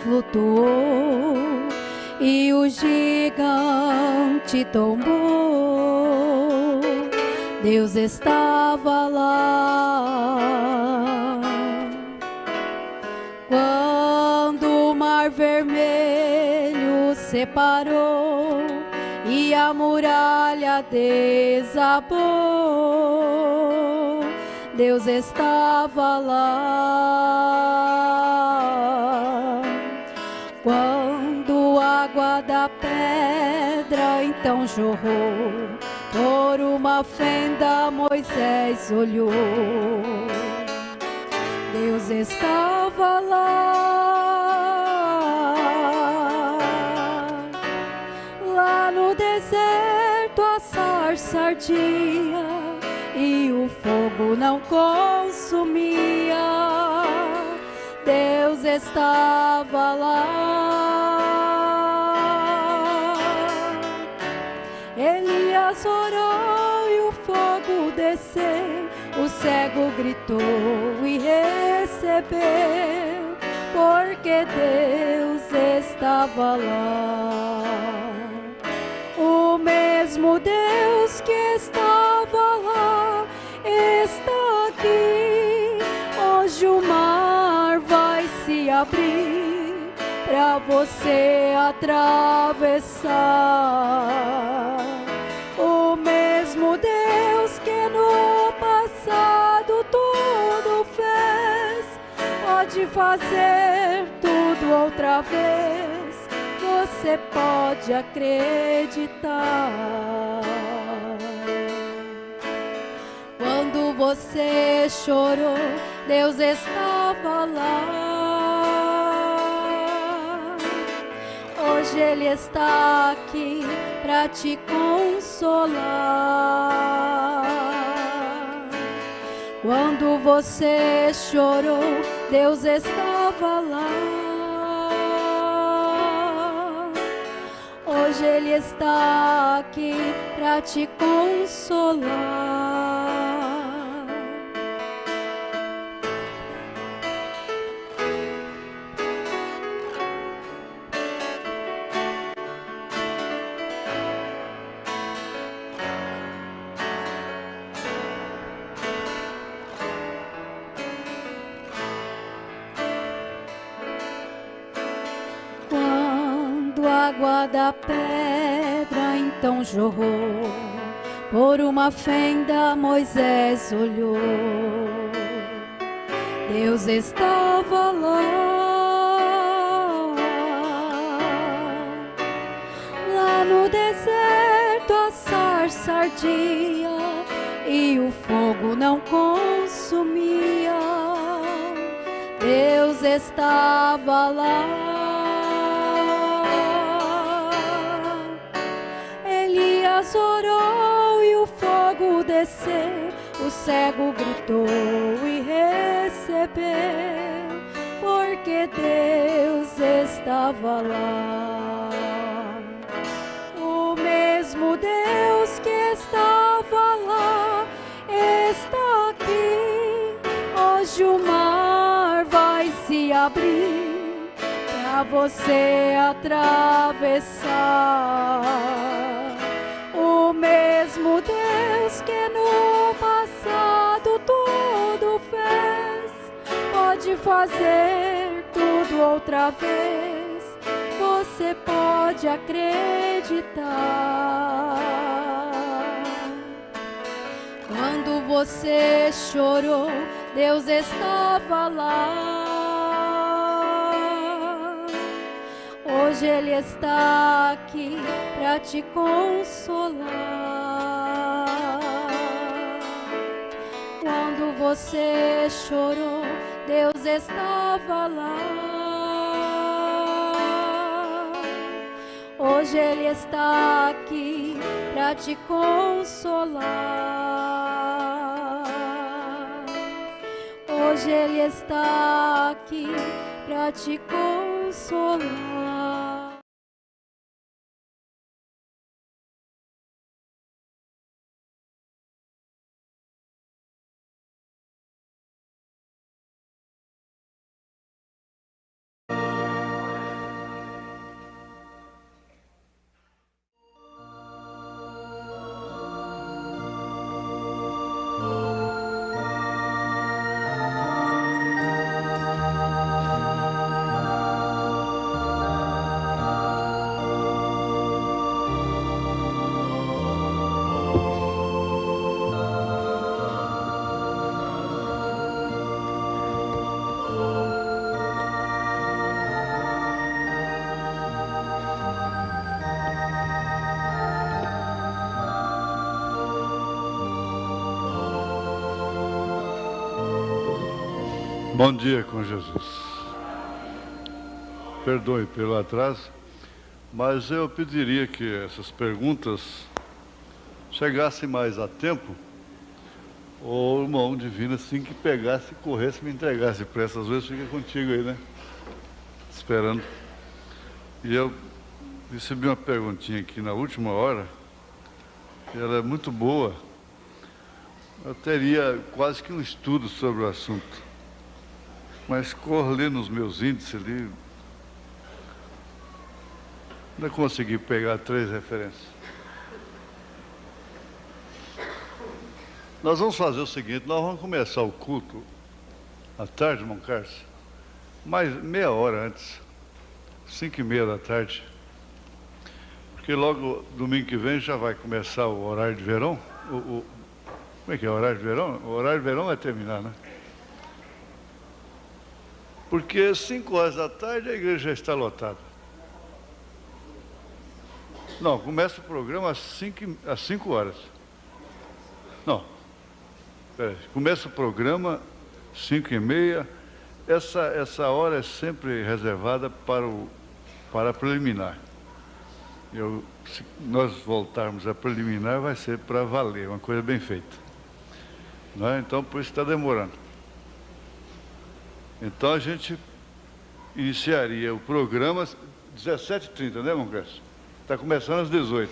flutuou e o gigante tombou. Deus estava lá. Quando o mar vermelho separou e a muralha desabou, Deus estava lá. Quando a água da pedra então jorrou, por uma fenda Moisés olhou. Deus estava lá. Lá no deserto a sarça ardia e o fogo não consumia. Deus estava lá. Elias orou e o fogo desceu, o cego gritou e recebeu, porque Deus estava lá. O mesmo Deus que estava lá está aqui. Hoje o mar vai se abrir para você atravessar. O mesmo Deus que no passado tudo fez, pode fazer tudo outra vez. Você pode acreditar. Quando você chorou, Deus estava lá. Hoje Ele está aqui para te consolar. Quando você chorou, Deus estava lá. Hoje Ele está aqui para te consolar. Quando a água da pedra então jorrou, por uma fenda Moisés olhou. Deus estava lá. Lá no deserto a sarça ardia e o fogo não consumia. Deus estava lá. Elias orou e o fogo desceu, o cego gritou e recebeu, porque Deus estava lá. O mesmo Deus que estava lá está aqui. Hoje o mar vai se abrir para você atravessar. O mesmo Deus que no passado tudo fez, pode fazer tudo outra vez. Você pode acreditar. Quando você chorou, Deus estava lá. Hoje Ele está aqui para te consolar. Quando você chorou, Deus estava lá. Hoje Ele está aqui para te consolar. Hoje Ele está aqui para te consolar. Bom dia com Jesus. Perdoe pelo atraso, mas eu pediria que essas perguntas chegassem mais a tempo, ou o irmão divino assim que pegasse, corresse e me entregasse pressa. Às vezes fica contigo aí, né? Esperando. E eu recebi uma perguntinha aqui na última hora, e ela é muito boa. Eu teria quase que um estudo sobre o assunto, mas correndo nos meus índices ali, não consegui pegar 3 referências. Nós vamos fazer o seguinte, nós vamos começar o culto à tarde, irmão Carlos, mais meia hora antes, 5h30 da tarde, porque logo domingo que vem já vai começar o horário de verão. Como é que é o horário de verão? O horário de verão vai terminar, né? Porque 5 horas da tarde a igreja já está lotada. Não, começa o programa às 5 horas. Não, peraí, começa o programa 5h30. Essa hora é sempre reservada para a preliminar. Se nós voltarmos a preliminar, vai ser para valer, uma coisa bem feita. Não é? Então, por isso está demorando. Então, a gente iniciaria o programa às 17h30, né, irmão Cresce? Está começando às 18h.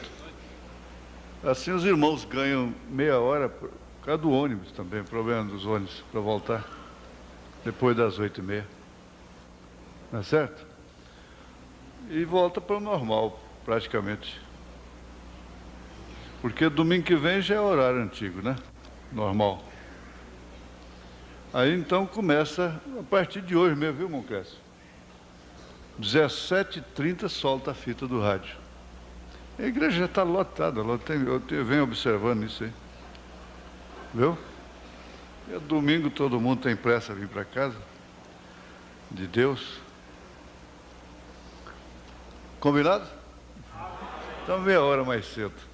Assim, os irmãos ganham meia hora por causa do ônibus também, problema dos ônibus, para voltar depois das 8h30. Não é certo? E volta para o normal, praticamente. Porque domingo que vem já é horário antigo, né? Normal. Aí então começa a partir de hoje mesmo, viu, irmão Cresce? 17h30 solta a fita do rádio. A igreja já está lotada, eu venho observando isso aí. Viu? E domingo todo mundo tem pressa a vir para casa de Deus. Combinado? Então meia hora mais cedo.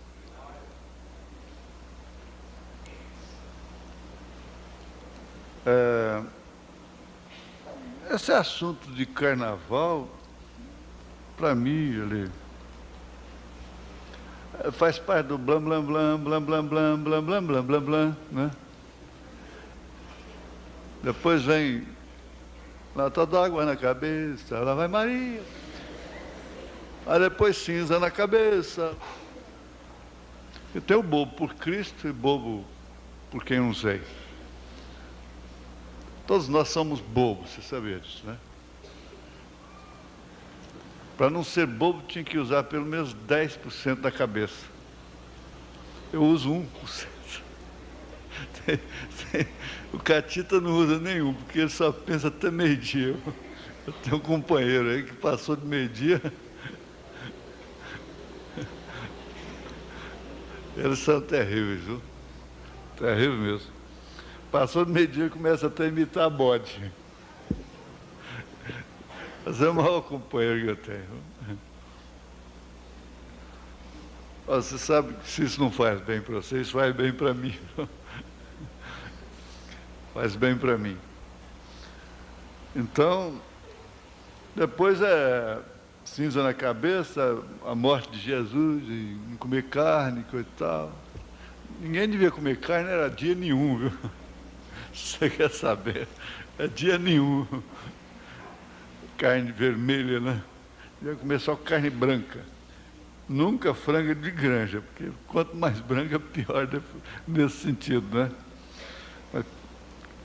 Esse assunto de carnaval, para mim, ele faz parte do blam, blam, blam, blam, blam, blam, blam, blam, blam, blam, blam, né? Depois vem lata d'água na cabeça, lá vai Maria. Aí depois cinza na cabeça. E tem o bobo por Cristo e bobo por quem não sei. Todos nós somos bobos, você sabia disso, né? Para não ser bobo, tinha que usar pelo menos 10% da cabeça. Eu uso 1%. O Catita não usa nenhum, porque ele só pensa até meio-dia. Eu tenho um companheiro aí que passou de meio-dia. Eles são terríveis, viu? Terrível mesmo. Passou do meio-dia e começa até a imitar bode. Mas é o maior companheiro que eu tenho. Você sabe que se isso não faz bem para você, isso faz bem para mim. Faz bem para mim. Então, depois é cinza na cabeça, a morte de Jesus, e não comer carne, coisa e tal. Ninguém devia comer carne, era dia nenhum, viu? Você quer saber? É dia nenhum. Carne vermelha, né? Devia comer só carne branca. Nunca franga de granja, porque quanto mais branca, pior nesse sentido, né? Mas,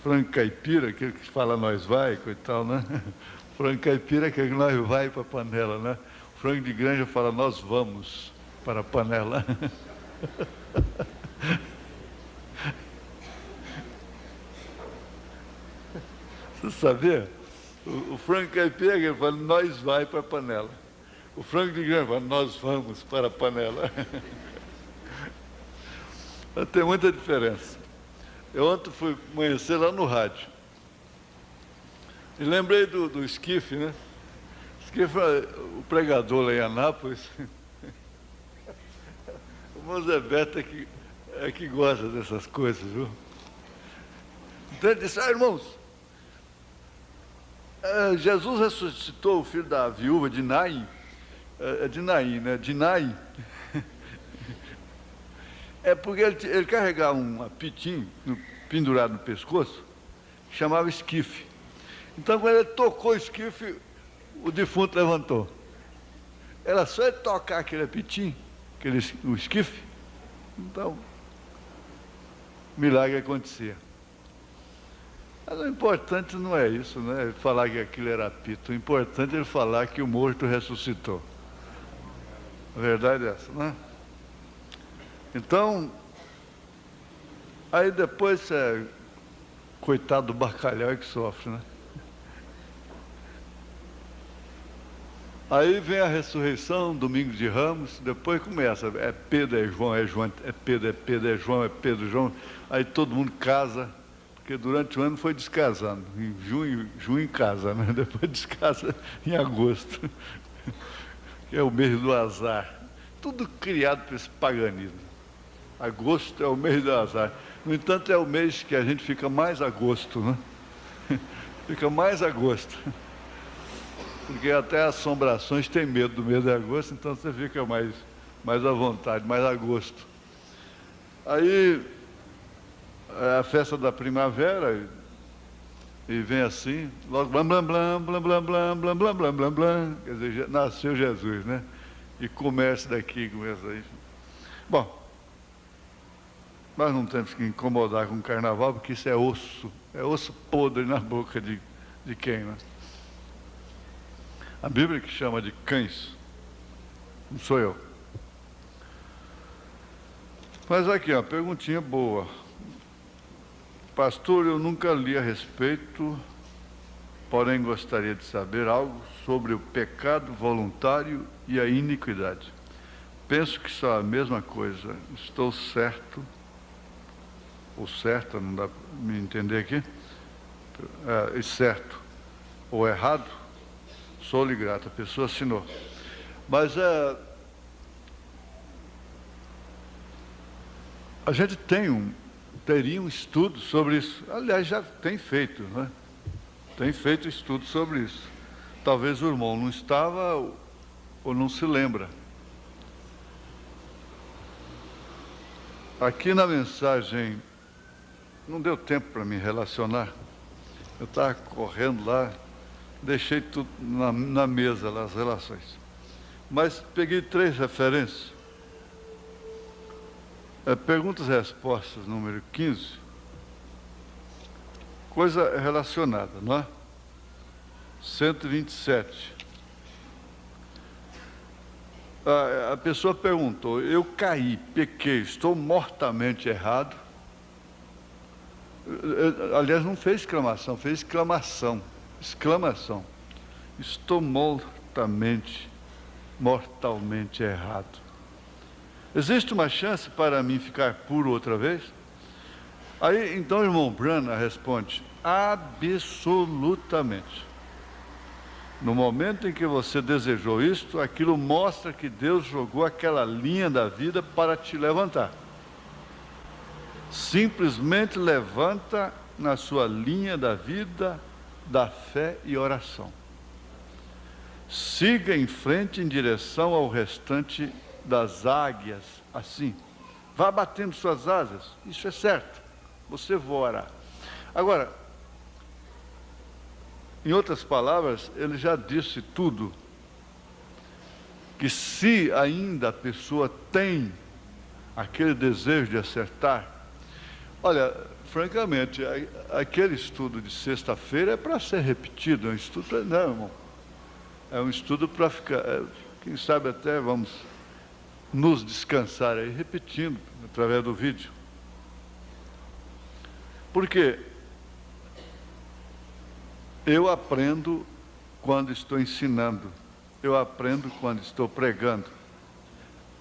frango caipira, aquele que fala nós vai, coisa e tal, né? Frango caipira é aquele que nós vai para a panela, né? Frango de granja fala nós vamos para a panela. Você sabia? O frango caipira, ele fala, nós vai para a panela. O frango de granja fala, nós vamos para a panela. Tem muita diferença. Eu ontem fui amanhecer lá no rádio. E lembrei do Esquife, né? Esquife, o pregador lá em Anápolis. O irmão Zé Beto é que gosta dessas coisas, viu? Então ele disse, irmãos, Jesus ressuscitou o filho da viúva de Naim, de Naim, né? De Naim. É porque ele carregava um apitinho pendurado no pescoço, que chamava esquife. Então, quando ele tocou o esquife, o defunto levantou. Era só ele tocar aquele apitinho, o esquife, então, o milagre acontecia. Mas o importante não é isso, né? Ele falar que aquilo era apito. O importante é ele falar que o morto ressuscitou. A verdade é essa, né? Então, aí depois, coitado do bacalhau é que sofre, né? Aí vem a ressurreição, domingo de Ramos, depois começa, é Pedro, é João, é João, é Pedro, é Pedro, é João, é Pedro, João. Aí todo mundo casa, porque durante o ano foi descasando. Em junho casa, né? Depois descasa em agosto, que é o mês do azar. Tudo criado por esse paganismo. Agosto é o mês do azar. No entanto, é o mês que a gente fica mais a gosto, né? Fica mais a gosto. Porque até assombrações têm medo do mês de agosto, então você fica mais à vontade, mais a gosto. Aí, é a festa da primavera, e vem assim, logo blam, blam, blam, blam, blam, blam, blam, blam, blam, blam, blam, quer dizer, nasceu Jesus, né? E começa daqui, começa aí. Bom, nós não temos que incomodar com o carnaval, porque isso é osso podre na boca de quem, né? A Bíblia que chama de cães, não sou eu. Mas aqui, ó, perguntinha boa. Pastor, eu nunca li a respeito, porém gostaria de saber algo sobre o pecado voluntário e a iniquidade. Penso que são a mesma coisa. Estou certo, ou certa, não dá para me entender aqui? Certo ou errado? Sou-lhe grato, a pessoa assinou. Mas a gente teria um estudo sobre isso. Aliás, já tem feito, né? Tem feito estudo sobre isso. Talvez o irmão não estava ou não se lembra. Aqui na mensagem, não deu tempo para me relacionar. Eu estava correndo lá, deixei tudo na mesa, lá, as relações. Mas peguei 3 referências. Perguntas e respostas, número 15. Coisa relacionada, não é? 127. A pessoa perguntou, eu caí, pequei, estou mortamente errado. Aliás, não fez exclamação, fez exclamação. Exclamação. Estou mortalmente errado. Existe uma chance para mim ficar puro outra vez? Aí, então, o irmão Brana responde, absolutamente. No momento em que você desejou isto, aquilo mostra que Deus jogou aquela linha da vida para te levantar. Simplesmente levanta na sua linha da vida, da fé e oração. Siga em frente em direção ao restante das águias, assim. Vá batendo suas asas, isso é certo. Você voará. Agora, em outras palavras, ele já disse tudo. Que se ainda a pessoa tem aquele desejo de acertar, olha, francamente, aquele estudo de sexta-feira é para ser repetido, é um estudo, não, irmão. É um estudo para ficar, quem sabe até vamos nos descansar aí, repetindo, através do vídeo. Porque eu aprendo quando estou ensinando, eu aprendo quando estou pregando,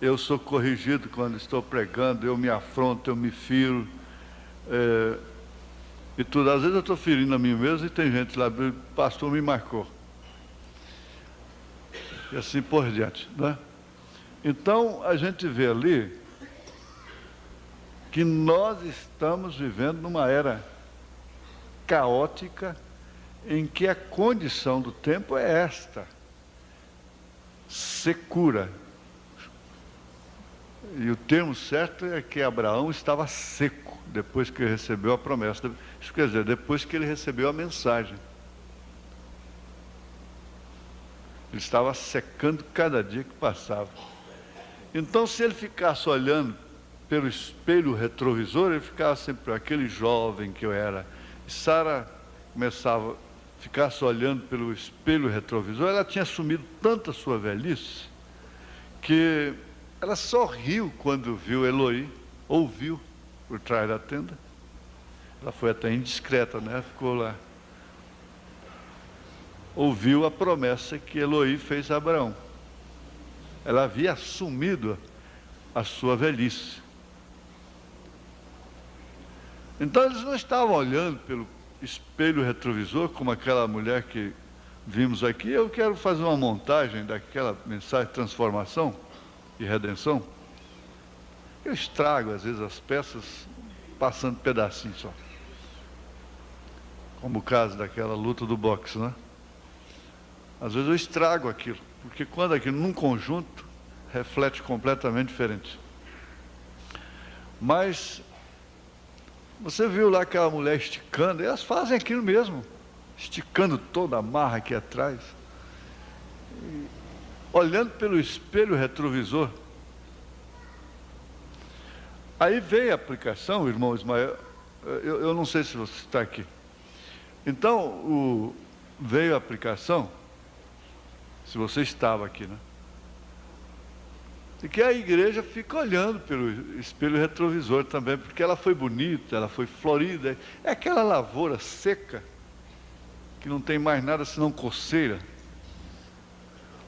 eu sou corrigido quando estou pregando, eu me afronto, eu me firo, e tudo. Às vezes eu estou ferindo a mim mesmo e tem gente lá, o pastor me marcou. E assim por diante, né? Então, a gente vê ali que nós estamos vivendo numa era caótica em que a condição do tempo é esta: secura. E o termo certo é que Abraão estava seco depois que ele recebeu a promessa. Isso quer dizer, depois que ele recebeu a mensagem. Ele estava secando cada dia que passava. Então, se ele ficasse olhando pelo espelho retrovisor, ele ficava sempre aquele jovem que eu era. E Sara começava, ficasse olhando pelo espelho retrovisor, ela tinha assumido tanta sua velhice, que ela só riu quando viu Eloi, ouviu por trás da tenda. Ela foi até indiscreta, né? Ficou lá. Ouviu a promessa que Eloi fez a Abraão. Ela havia assumido a sua velhice. Então eles não estavam olhando pelo espelho retrovisor como aquela mulher que vimos aqui. Eu quero fazer uma montagem daquela mensagem de transformação e redenção. Eu estrago às vezes as peças passando pedacinhos só, como o caso daquela luta do boxe, né? Às vezes eu estrago aquilo, porque quando aquilo num conjunto reflete completamente diferente. Mas você viu lá aquela mulher esticando, elas fazem aquilo mesmo, esticando toda a marra aqui atrás, e olhando pelo espelho retrovisor. Aí veio a aplicação, irmão Ismael, eu não sei se você está aqui. Então, veio a aplicação, se você estava aqui, né? E que a igreja fica olhando pelo espelho retrovisor também, porque ela foi bonita, ela foi florida. É aquela lavoura seca, que não tem mais nada senão coceira.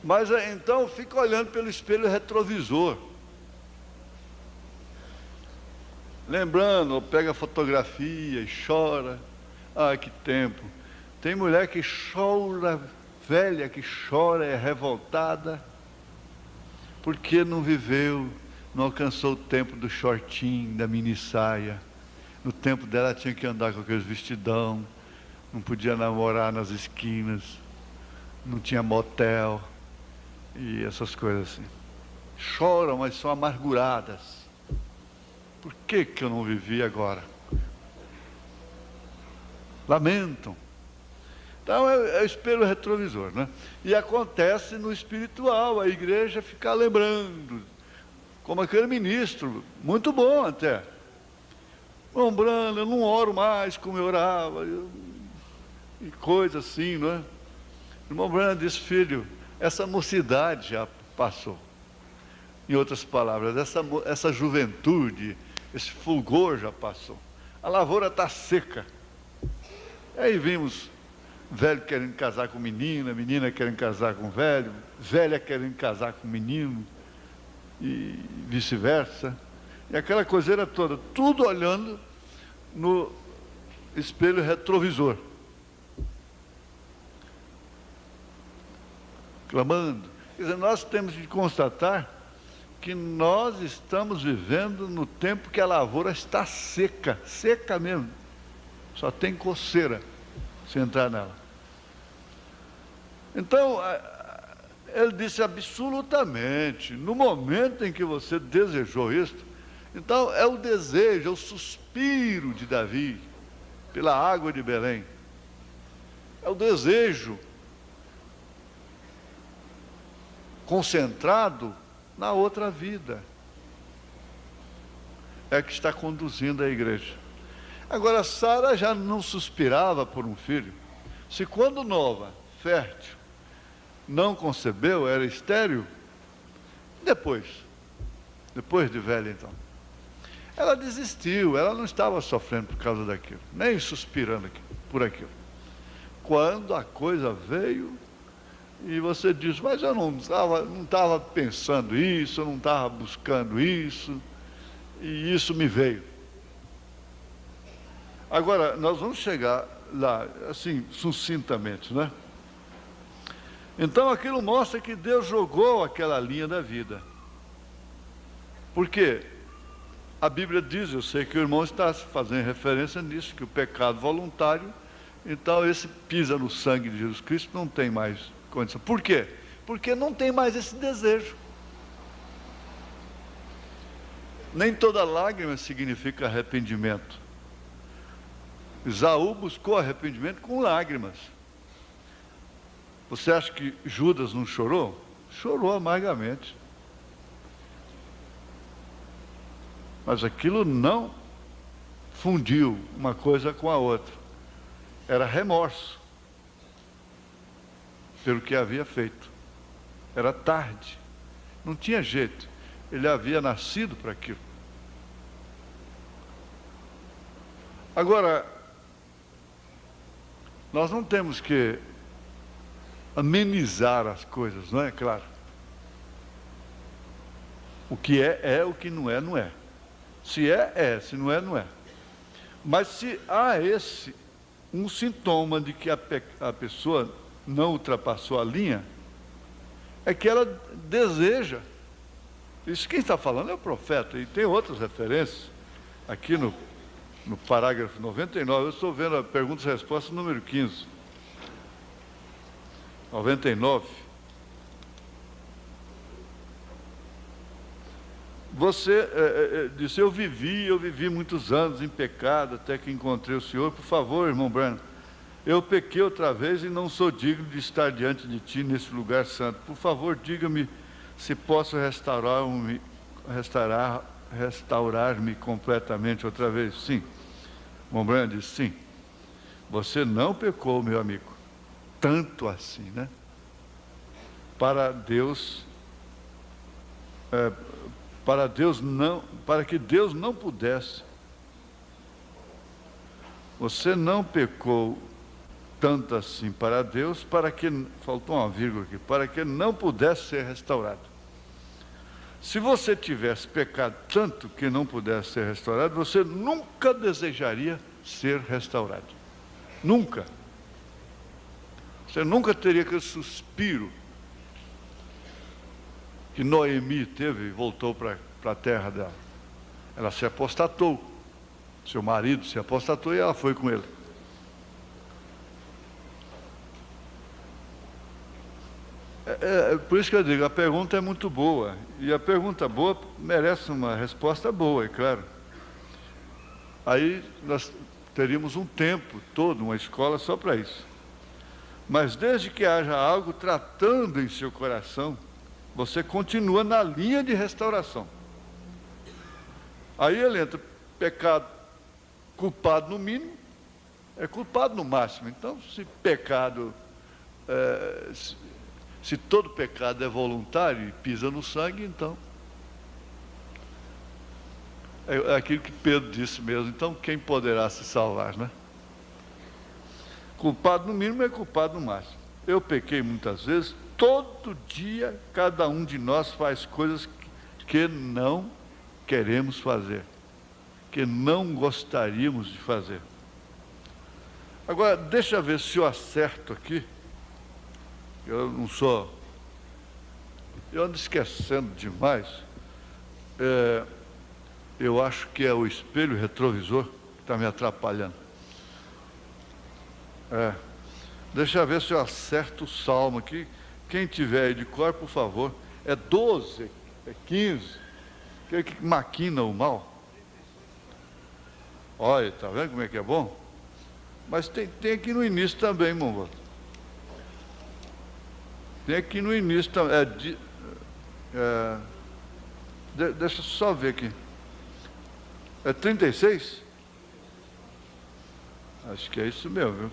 Mas então fica olhando pelo espelho retrovisor. Lembrando, pega fotografia e chora. Ah, que tempo. Tem mulher que chora, velha que chora, é revoltada, porque não viveu, não alcançou o tempo do shortinho, da mini saia. No tempo dela tinha que andar com aqueles vestidão, não podia namorar nas esquinas, não tinha motel e essas coisas assim. Choram, mas são amarguradas. Por que eu não vivi agora? Lamentam. Então é o espelho retrovisor, né? E acontece no espiritual, a igreja fica lembrando, como aquele ministro, muito bom até. Irmão Brando, eu não oro mais como eu orava, e coisa assim, não é? Irmão Brando disse, filho, essa mocidade já passou. Em outras palavras, essa juventude, esse fulgor já passou. A lavoura está seca. E aí vimos velho querendo casar com menina, menina querendo casar com velho, velha querendo casar com menino, e vice-versa. E aquela coiseira toda, tudo olhando no espelho retrovisor. Clamando. Quer dizer, nós temos de constatar que nós estamos vivendo no tempo que a lavoura está seca, seca mesmo. Só tem coceira se entrar nela. Então, ele disse absolutamente, no momento em que você desejou isso, então é o desejo, é o suspiro de Davi pela água de Belém. É o desejo concentrado na outra vida. É que está conduzindo a igreja. Agora, Sara já não suspirava por um filho. Se quando nova, fértil, não concebeu, era estéril, depois de velha então, ela desistiu, ela não estava sofrendo por causa daquilo, nem suspirando por aquilo. Quando a coisa veio, e você diz, mas eu não estava pensando isso, eu não estava buscando isso, e isso me veio. Agora, nós vamos chegar lá, assim, sucintamente, né? Então, aquilo mostra que Deus jogou aquela linha da vida. Por quê? A Bíblia diz, eu sei que o irmão está fazendo referência nisso, que o pecado voluntário Então, esse pisa no sangue de Jesus Cristo não tem mais condição. Por quê? Porque não tem mais esse desejo. Nem toda lágrima significa arrependimento. Esaú buscou arrependimento com lágrimas. Você acha que Judas não chorou? Chorou amargamente. Mas aquilo não fundiu uma coisa com a outra. Era remorso pelo que havia feito. Era tarde. Não tinha jeito. Ele havia nascido para aquilo. Agora, nós não temos que amenizar as coisas, não é? Claro. O que é, o que não é, não é. Se é, se não é, não é. Mas se há um sintoma de que a pessoa não ultrapassou a linha, é que ela deseja. Isso quem está falando é o profeta, e tem outras referências, aqui no parágrafo 99, eu estou vendo a pergunta e resposta número 15. 99. Você disse, eu vivi muitos anos em pecado, até que encontrei o Senhor. Por favor, irmão Branham, eu pequei outra vez e não sou digno de estar diante de Ti nesse lugar santo. Por favor, diga-me se posso restaurar-me completamente outra vez. Sim. Irmão Branham disse, sim. Você não pecou, meu amigo. Tanto assim, né? Para que Deus não pudesse. Você não pecou tanto assim para Deus, para que, faltou uma vírgula aqui, para que não pudesse ser restaurado. Se você tivesse pecado tanto que não pudesse ser restaurado, você nunca desejaria ser restaurado. Nunca. Você nunca teria aquele suspiro que Noemi teve e voltou para a terra dela. Ela se apostatou. Seu marido se apostatou e ela foi com ele. Por isso que eu digo, a pergunta é muito boa. E a pergunta boa merece uma resposta boa, é claro. Aí nós teríamos um tempo todo, uma escola só para isso. Mas desde que haja algo tratando em seu coração, você continua na linha de restauração. Aí ele entra, pecado, culpado no mínimo, é culpado no máximo. Então, se pecado, se todo pecado é voluntário e pisa no sangue, então, é aquilo que Pedro disse mesmo. Então, quem poderá se salvar, né? Culpado no mínimo é culpado no máximo. Eu pequei muitas vezes. Todo dia, cada um de nós faz coisas que não queremos fazer, que não gostaríamos de fazer. Agora, deixa eu ver se eu acerto aqui. Eu ando esquecendo demais. Eu acho que é o espelho retrovisor que está me atrapalhando. Deixa eu ver se eu acerto o salmo aqui. Quem tiver aí de cor, por favor. É 12, é 15. Aquele que maquina o mal. Olha, está vendo como é que é bom? Mas tem aqui no início também, irmão. Tem aqui no início também. Deixa eu só ver aqui. É 36? Acho que é isso mesmo, viu?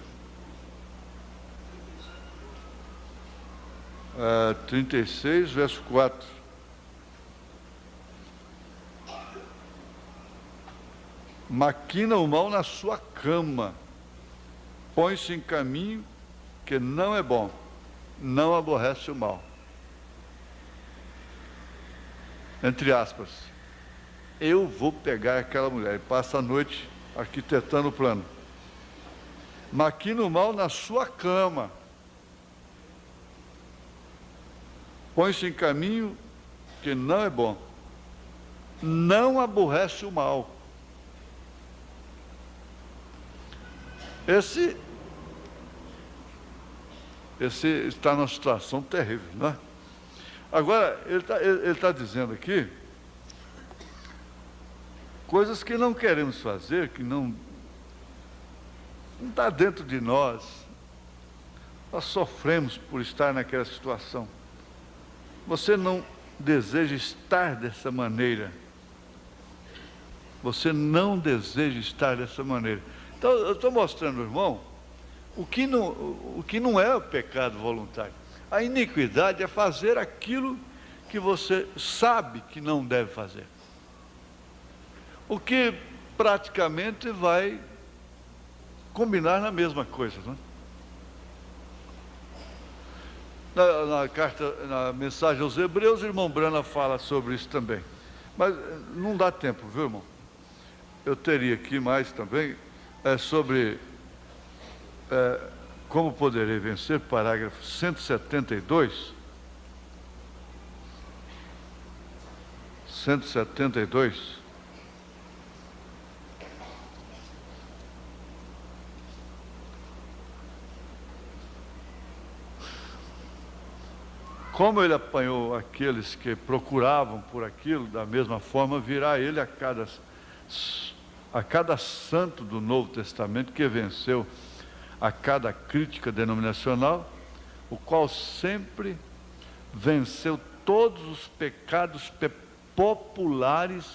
36, verso 4. Maquina o mal na sua cama, põe-se em caminho que não é bom, não aborrece o mal. Entre aspas, eu vou pegar aquela mulher, e passa a noite arquitetando o plano. Maquina o mal na sua cama, põe-se em caminho que não é bom, não aborrece o mal. Esse esse está numa situação terrível, não é? Agora, ele está dizendo aqui coisas que não queremos fazer, que não está dentro de nós. Nós sofremos por estar naquela situação. Você não deseja estar dessa maneira. Você não deseja estar dessa maneira. Então, eu estou mostrando, irmão, o que não é o pecado voluntário. A iniquidade é fazer aquilo que você sabe que não deve fazer. O que praticamente vai combinar na mesma coisa, não é? Na mensagem aos Hebreus, o irmão Brana fala sobre isso também. Mas não dá tempo, viu, irmão? Eu teria aqui mais também, sobre como poderei vencer, parágrafo 172. 172. Como ele apanhou aqueles que procuravam por aquilo, da mesma forma virá ele a cada santo do Novo Testamento que venceu a cada crítica denominacional, o qual sempre venceu todos os pecados populares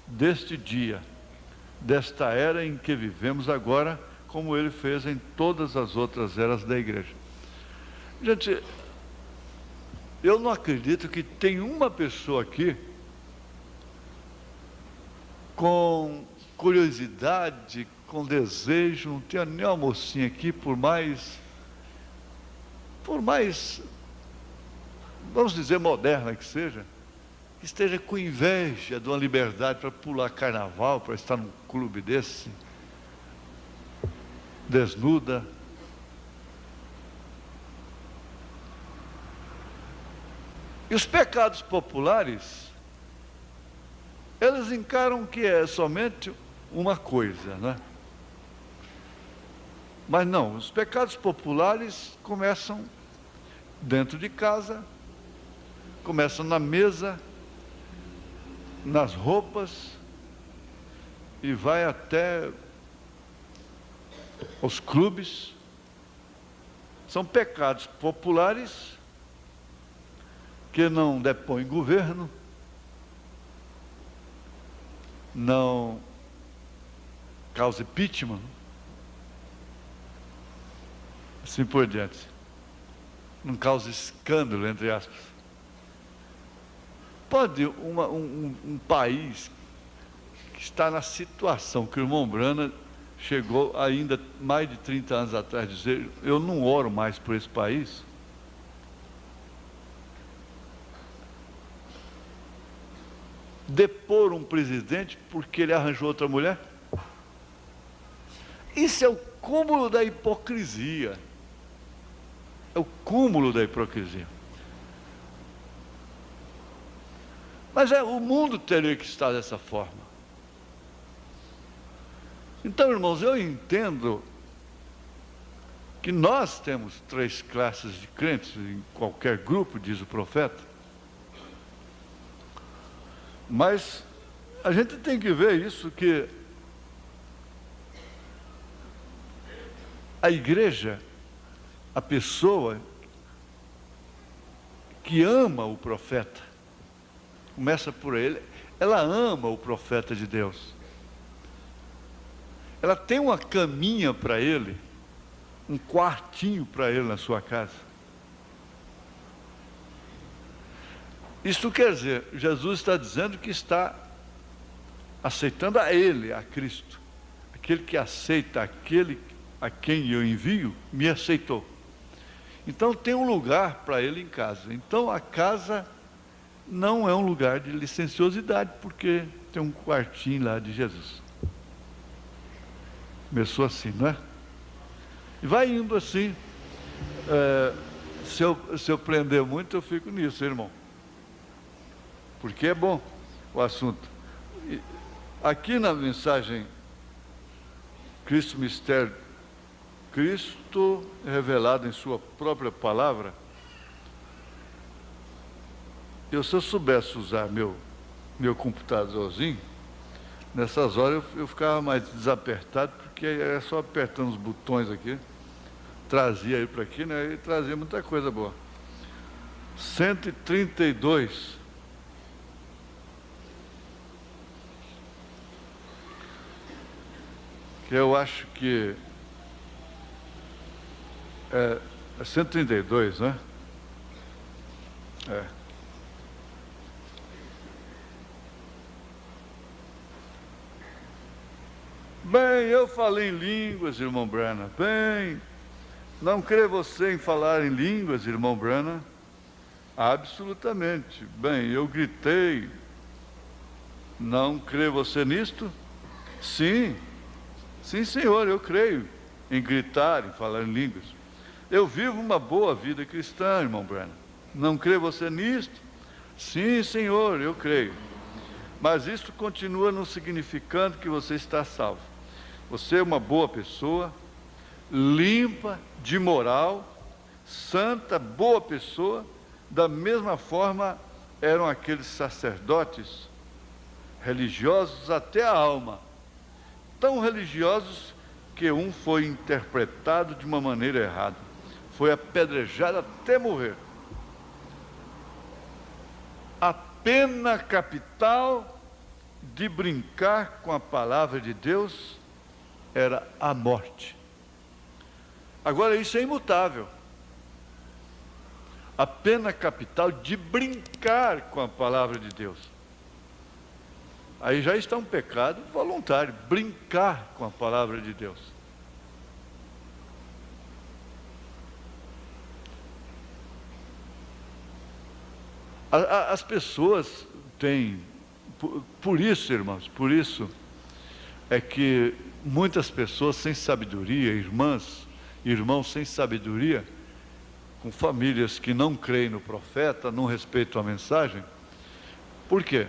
deste dia, desta era em que vivemos agora, como ele fez em todas as outras eras da igreja. Gente, eu não acredito que tem uma pessoa aqui com curiosidade, com desejo, não tem nem uma mocinha aqui, por mais, vamos dizer, moderna que seja, que esteja com inveja de uma liberdade para pular carnaval, para estar num clube desse, desnuda. E os pecados populares, eles encaram que é somente uma coisa, né? Mas não, os pecados populares começam dentro de casa, começam na mesa, nas roupas, e vai até os clubes. São pecados populares que não depõe governo, não causa impeachment, assim por diante, não causa escândalo, entre aspas. Pode um país que está na situação que o irmão Brana chegou ainda mais de 30 anos atrás dizer: eu não oro mais por esse país? Depor um presidente porque ele arranjou outra mulher? Isso é o cúmulo da hipocrisia. É o cúmulo da hipocrisia. Mas o mundo teria que estar dessa forma. Então, irmãos, eu entendo que nós temos 3 classes de crentes em qualquer grupo, diz o profeta. Mas a gente tem que ver isso, que a igreja, a pessoa que ama o profeta, começa por ele, ela ama o profeta de Deus. Ela tem uma caminha para ele, um quartinho para ele na sua casa. Isso quer dizer, Jesus está dizendo que está aceitando a Ele, a Cristo. Aquele que aceita aquele a quem eu envio, me aceitou. Então tem um lugar para ele em casa. Então a casa não é um lugar de licenciosidade, porque tem um quartinho lá de Jesus. Começou assim, não é? E vai indo assim. Se eu prender muito, eu fico nisso, irmão. Porque é bom o assunto. Aqui na mensagem Cristo Mistério, Cristo revelado em sua própria palavra. Se eu soubesse usar meu computadorzinho, nessas horas eu ficava mais desapertado, porque era só apertando os botões aqui, trazia ele para aqui, né? E trazia muita coisa boa. 132. Que eu acho que é 132, né? É. Bem, eu falei em línguas, irmão Branham. Bem, não crê você em falar em línguas, irmão Branham? Absolutamente. Bem, eu gritei. Não crê você nisto? Sim. Sim, senhor, eu creio em gritar, em falar em línguas. Eu vivo uma boa vida cristã, irmão Branham. Não crê você nisto? Sim, senhor, eu creio. Mas isso continua não significando que você está salvo. Você é uma boa pessoa, limpa, de moral, santa, boa pessoa. Da mesma forma eram aqueles sacerdotes religiosos até a alma. Tão religiosos que um foi interpretado de uma maneira errada. Foi apedrejado até morrer. A pena capital de brincar com a palavra de Deus era a morte. Agora isso é imutável. A pena capital de brincar com a palavra de Deus. Aí já está um pecado voluntário, brincar com a palavra de Deus. As pessoas têm, por isso, irmãos, por isso é que muitas pessoas sem sabedoria, irmãos sem sabedoria, com famílias que não creem no profeta, não respeitam a mensagem. Por quê?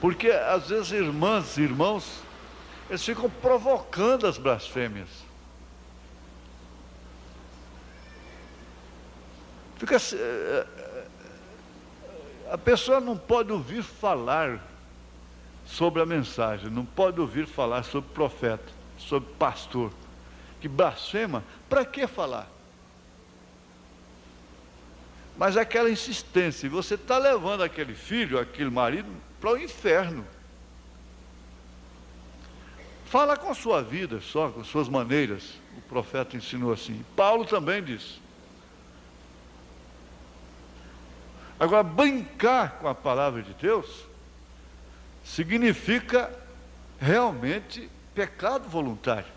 Porque às vezes irmãos, eles ficam provocando as blasfêmias. A pessoa não pode ouvir falar sobre a mensagem, não pode ouvir falar sobre profeta, sobre pastor, que blasfema. Para que falar? Mas aquela insistência, você está levando aquele filho, aquele marido, para o inferno. Fala com a sua vida só, com suas maneiras. O profeta ensinou assim. Paulo também disse. Agora, brincar com a palavra de Deus significa realmente pecado voluntário.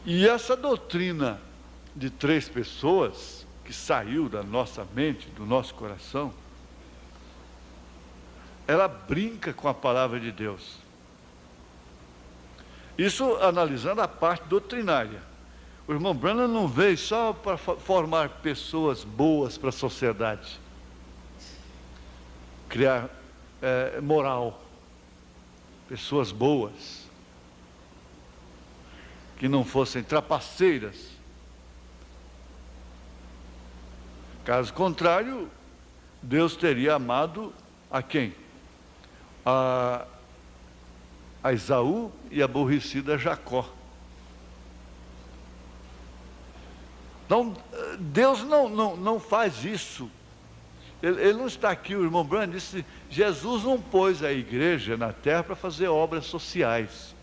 E essa doutrina de 3 pessoas que saiu da nossa mente, do nosso coração, ela brinca com a palavra de Deus. Isso analisando a parte doutrinária. O irmão Branham não veio só para formar pessoas boas para a sociedade, criar moral, pessoas boas, que não fossem trapaceiras. Caso contrário, Deus teria amado a quem? A Esaú e aborrecido a Jacó. Então, Deus não faz isso. Ele não está aqui, o irmão Branham disse, Jesus não pôs a igreja na terra para fazer obras sociais.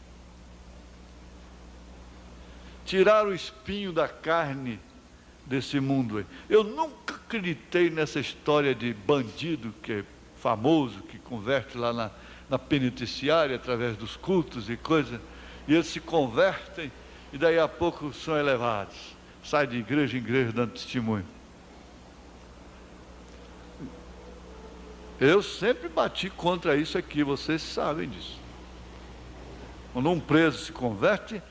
Tirar o espinho da carne desse mundo aí. Eu nunca acreditei nessa história de bandido que é famoso, que converte lá na penitenciária através dos cultos e coisas, e eles se convertem e daí a pouco são elevados, saem de igreja em igreja dando testemunho. Eu sempre bati contra isso aqui, vocês sabem disso. Quando um preso se converte,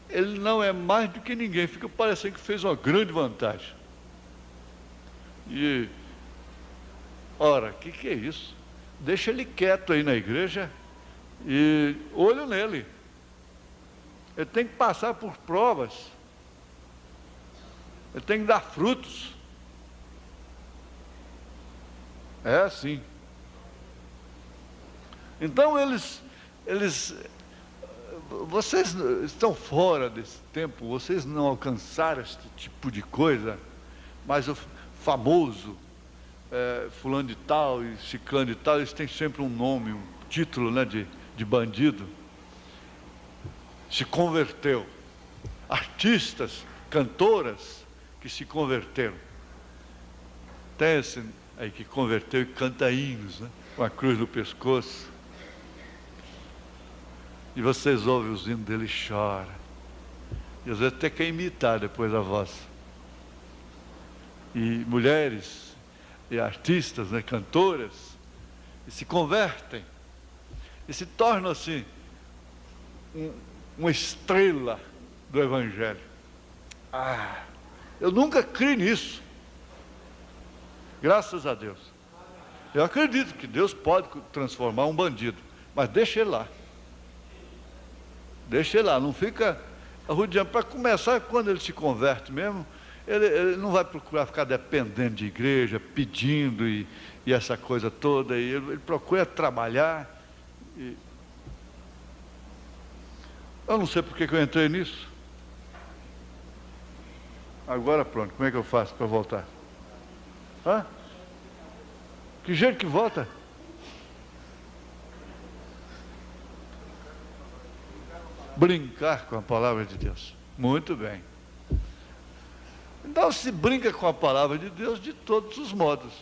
ele não é mais do que ninguém, fica parecendo que fez uma grande vantagem. E, ora, o que é isso? Deixa ele quieto aí na igreja, E olho nele. Ele tem que passar por provas. Ele tem que dar frutos. É assim. Então vocês estão fora desse tempo, vocês não alcançaram este tipo de coisa, mas o famoso fulano de tal e ciclano de tal, eles têm sempre um nome, um título, né, de bandido. Se converteu. Artistas, cantoras que se converteram. Tem esse aí que converteu e canta hinos, né, com a cruz no pescoço. E vocês ouvem os hinos dele e choram. E às vezes até quer imitar depois a voz. E mulheres, e artistas, né, cantoras, e se convertem. E se tornam assim, uma estrela do Evangelho. Eu nunca criei nisso. Graças a Deus. Eu acredito que Deus pode transformar um bandido, mas deixa ele lá. Deixa ele lá, não fica arrodeando. Para começar, quando ele se converte mesmo, ele não vai procurar ficar dependendo de igreja, pedindo e essa coisa toda. E ele procura trabalhar. Eu não sei porque que eu entrei nisso. Agora pronto, como é que eu faço para voltar? Que jeito que volta? Brincar com a palavra de Deus. Muito bem. Então se brinca com a palavra de Deus de todos os modos.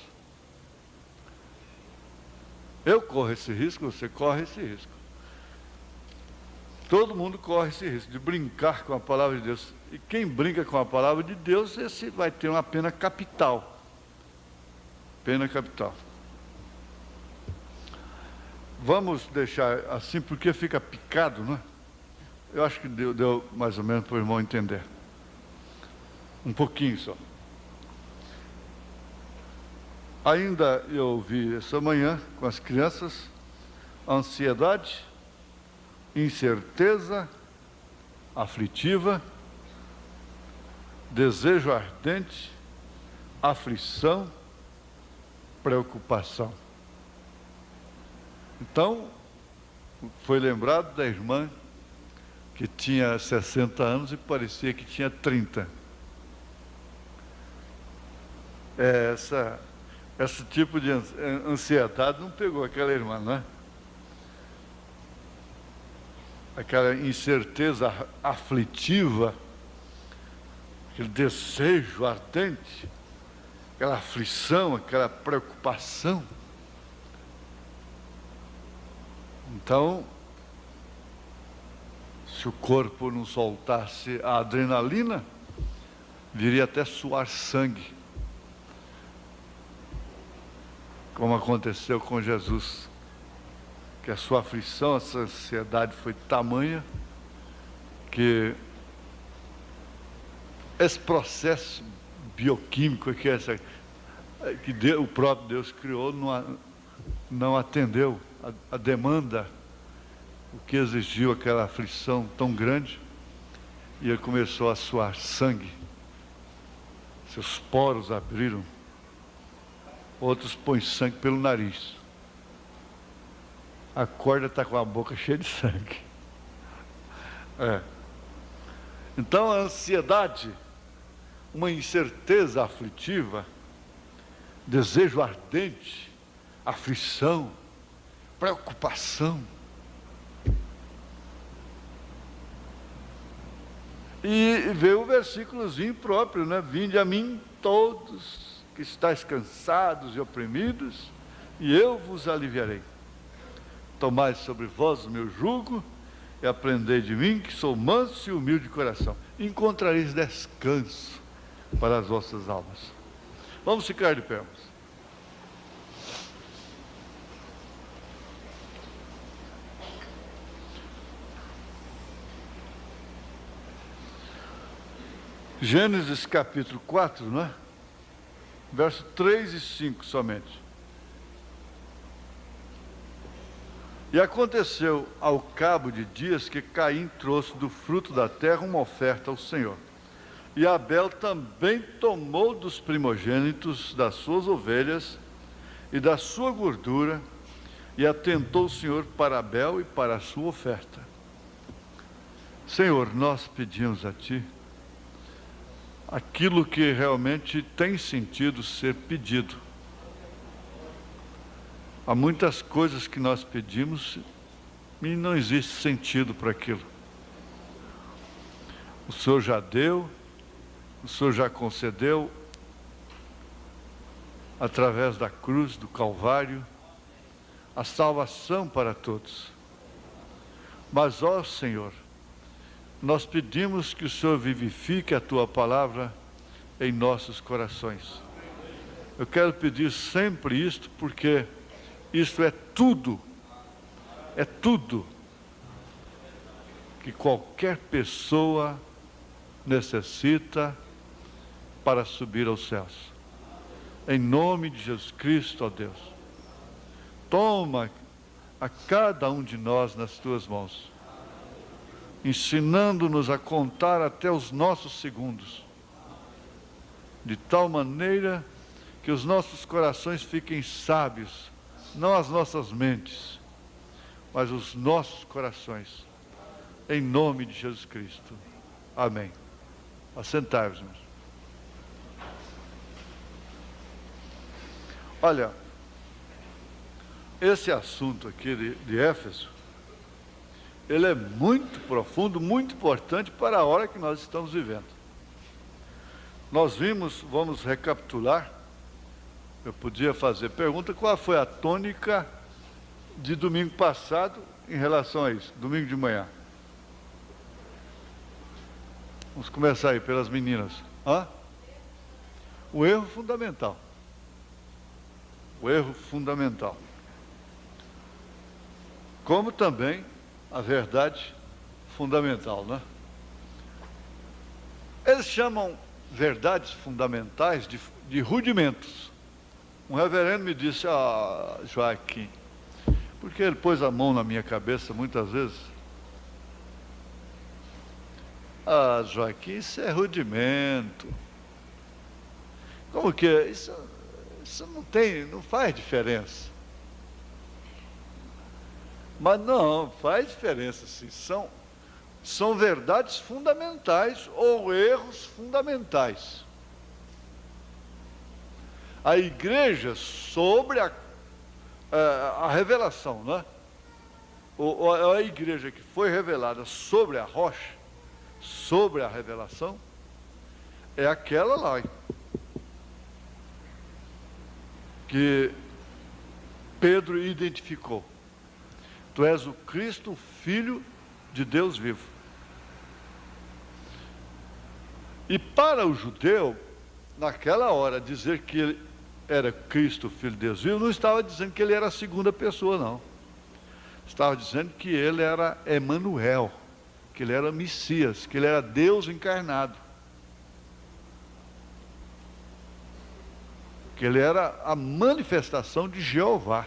Eu corro esse risco, você corre esse risco. Todo mundo corre esse risco de brincar com a palavra de Deus. E quem brinca com a palavra de Deus, esse vai ter uma pena capital. Pena capital. Vamos deixar assim, porque fica picado, não é? Eu acho que deu mais ou menos para o irmão entender. Um pouquinho só. Ainda eu vi essa manhã com as crianças, ansiedade, incerteza, aflitiva, desejo ardente, aflição, preocupação. Então, foi lembrado da irmã que tinha 60 anos e parecia que tinha 30. Esse tipo de ansiedade não pegou aquela irmã, não é? Aquela incerteza aflitiva, aquele desejo ardente, aquela aflição, aquela preocupação. Então, se o corpo não soltasse a adrenalina, viria até suar sangue, como aconteceu com Jesus, que a sua aflição, essa ansiedade foi tamanha, que esse processo bioquímico que o próprio Deus criou não atendeu a demanda, o que exigiu aquela aflição tão grande, e ele começou a suar sangue, seus poros abriram, outros põem sangue pelo nariz, a corda está com a boca cheia de sangue. Então a ansiedade, uma incerteza aflitiva, desejo ardente, aflição, preocupação. E veio o versículozinho próprio, né? Vinde a mim todos que estáis cansados e oprimidos, e eu vos aliviarei. Tomai sobre vós o meu jugo e aprendei de mim, que sou manso e humilde de coração. Encontrareis descanso para as vossas almas. Vamos ficar de pé. Gênesis capítulo 4, não é? Verso 3 e 5 somente. E aconteceu ao cabo de dias que Caim trouxe do fruto da terra uma oferta ao Senhor. E Abel também tomou dos primogênitos das suas ovelhas e da sua gordura, e atentou o Senhor para Abel e para a sua oferta. Senhor, nós pedimos a Ti aquilo que realmente tem sentido ser pedido. Há muitas coisas que nós pedimos e não existe sentido para aquilo. O Senhor já deu, o Senhor já concedeu, através da cruz, do Calvário, a salvação para todos. Mas, ó Senhor, nós pedimos que o Senhor vivifique a Tua palavra em nossos corações. Eu quero pedir sempre isto, porque isto é tudo que qualquer pessoa necessita para subir aos céus. Em nome de Jesus Cristo, ó Deus, toma a cada um de nós nas Tuas mãos, ensinando-nos a contar até os nossos segundos, de tal maneira que os nossos corações fiquem sábios, não as nossas mentes, mas os nossos corações, em nome de Jesus Cristo. Amém. Assentai-vos, irmãos. Olha, esse assunto aqui de Éfeso, ele é muito profundo, muito importante para a hora que nós estamos vivendo. Nós vimos, vamos recapitular, eu podia fazer pergunta, qual foi a tônica de domingo passado em relação a isso, domingo de manhã? Vamos começar aí pelas meninas. O erro fundamental. O erro fundamental. Como também a verdade fundamental, né? Eles chamam verdades fundamentais de rudimentos. Um reverendo me disse: Joaquim, porque ele pôs a mão na minha cabeça muitas vezes. Joaquim, isso é rudimento. Como que é? Isso não faz diferença. Mas não, faz diferença sim. São verdades fundamentais ou erros fundamentais. A igreja sobre a revelação, né? A igreja que foi revelada sobre a rocha, sobre a revelação, é aquela lá que Pedro identificou. Tu és o Cristo, o Filho de Deus vivo. E para o judeu, naquela hora, dizer que ele era Cristo, Filho de Deus vivo, não estava dizendo que ele era a segunda pessoa, não. Estava dizendo que ele era Emanuel, que ele era Messias, que ele era Deus encarnado. Que ele era a manifestação de Jeová,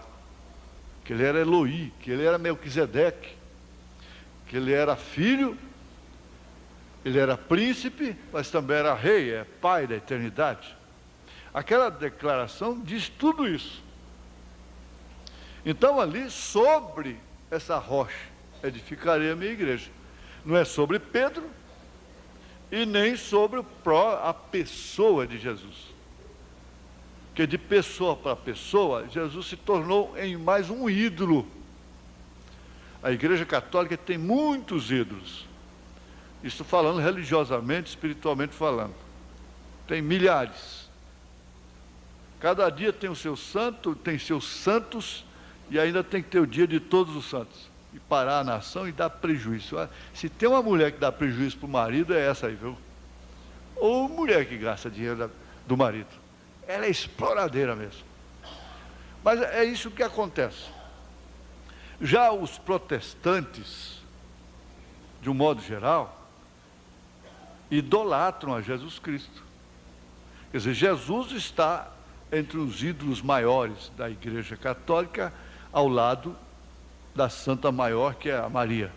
que ele era Eloí, que ele era Melquisedeque, que ele era filho, ele era príncipe, mas também era rei, é pai da eternidade. Aquela declaração diz tudo isso. Então ali, sobre essa rocha, edificarei a minha igreja. Não é sobre Pedro e nem sobre a pessoa de Jesus. Porque de pessoa para pessoa, Jesus se tornou em mais um ídolo. A Igreja Católica tem muitos ídolos. Isso falando religiosamente, espiritualmente falando. Tem milhares. Cada dia tem o seu santo, tem seus santos, e ainda tem que ter o dia de todos os santos. E parar a nação e dar prejuízo. Se tem uma mulher que dá prejuízo para o marido, é essa aí, viu? Ou mulher que gasta dinheiro do marido. Ela é exploradeira mesmo. Mas é isso que acontece. Já os protestantes, de um modo geral, idolatram a Jesus Cristo. Quer dizer, Jesus está entre os ídolos maiores da Igreja Católica, ao lado da Santa Maior, que é a Maria.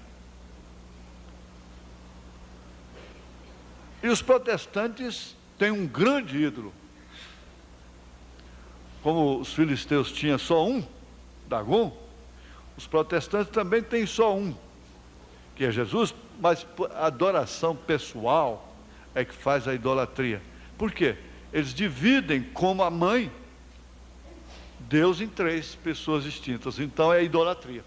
E os protestantes têm um grande ídolo. Como os filisteus tinham só um, Dagon, os protestantes também têm só um, que é Jesus, mas a adoração pessoal é que faz a idolatria. Por quê? Eles dividem como a mãe Deus em 3 pessoas distintas, então é idolatria.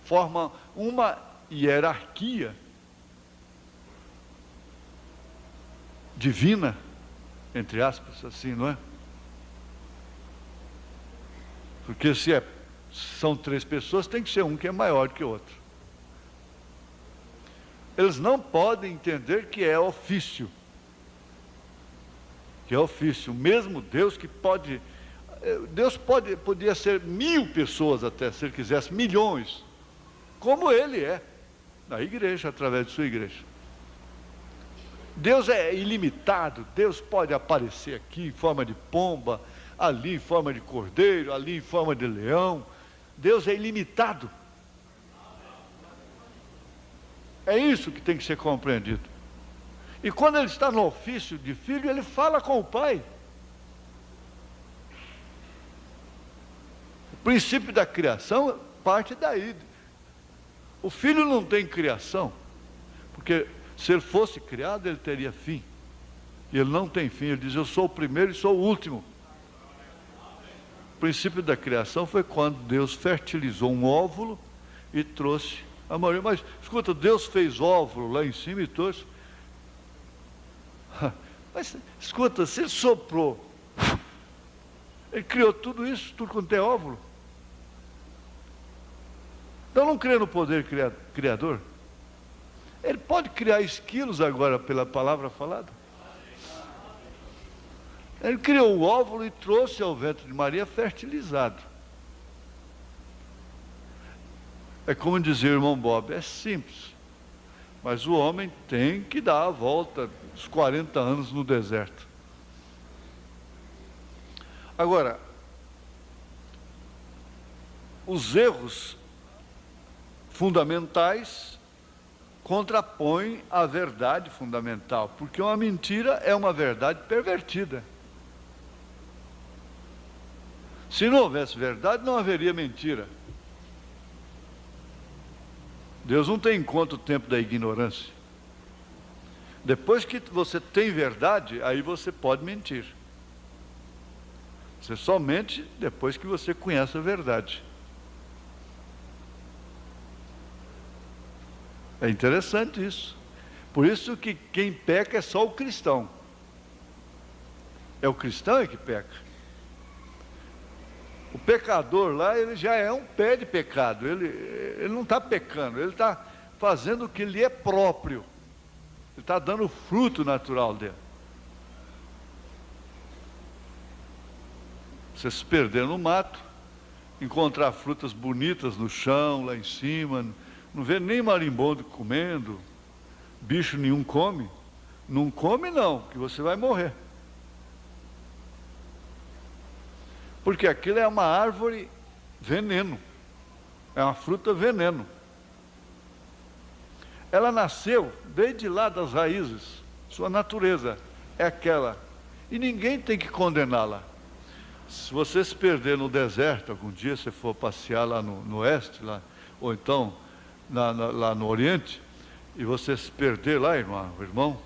Forma uma hierarquia divina, entre aspas, assim, não é? Porque se são 3 pessoas, tem que ser um que é maior do que o outro. Eles não podem entender que é ofício. Que é ofício. Mesmo Deus que pode... Deus podia ser 1000 pessoas até, se Ele quisesse, milhões. Como Ele é, na igreja, através de sua igreja. Deus é ilimitado. Deus pode aparecer aqui em forma de pomba, ali em forma de cordeiro, ali em forma de leão. Deus é ilimitado. É isso que tem que ser compreendido. E quando ele está no ofício de filho, ele fala com o pai. O princípio da criação parte daí. O filho não tem criação, porque se ele fosse criado, ele teria fim. E ele não tem fim. Ele diz: eu sou o primeiro e sou o último. O princípio da criação foi quando Deus fertilizou um óvulo e trouxe a Maria. Mas, escuta, Deus fez óvulo lá em cima e trouxe. Mas, escuta, se Ele soprou, Ele criou tudo isso, tudo quanto é óvulo. Então não crê no poder criador? Ele pode criar esquilos agora pela palavra falada. Ele criou o óvulo e trouxe ao ventre de Maria fertilizado. É como dizia o irmão Bob, é simples. Mas o homem tem que dar a volta, os 40 anos no deserto. Agora, os erros fundamentais contrapõem a verdade fundamental, porque uma mentira é uma verdade pervertida. Se não houvesse verdade, não haveria mentira. Deus não tem em conta o tempo da ignorância. Depois que você tem verdade, aí você pode mentir. Você só mente depois que você conhece a verdade. É interessante isso. Por isso que quem peca é só o cristão. É o cristão que peca. O pecador lá, ele já é um pé de pecado. Ele não está pecando, ele está fazendo o que lhe é próprio. Ele está dando o fruto natural dele. Você se perder no mato, encontrar frutas bonitas no chão, lá em cima, não vê nem marimbondo comendo, bicho nenhum come. Não come não, que você vai morrer. Porque aquilo é uma árvore veneno, é uma fruta veneno. Ela nasceu desde lá das raízes, sua natureza é aquela, e ninguém tem que condená-la. Se você se perder no deserto, algum dia você for passear lá no oeste, lá, ou então lá no oriente, e você se perder lá, irmão,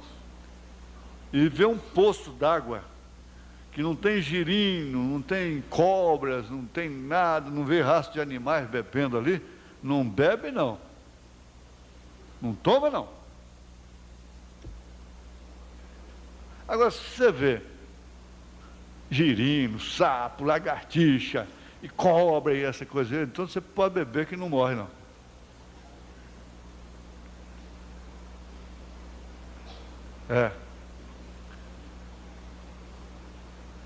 e ver um poço d'água, que não tem girino, não tem cobras, não tem nada, não vê rastro de animais bebendo ali, não bebe não, não toma não. Agora, se você vê girino, sapo, lagartixa e cobra e essa coisa, então você pode beber que não morre não. É.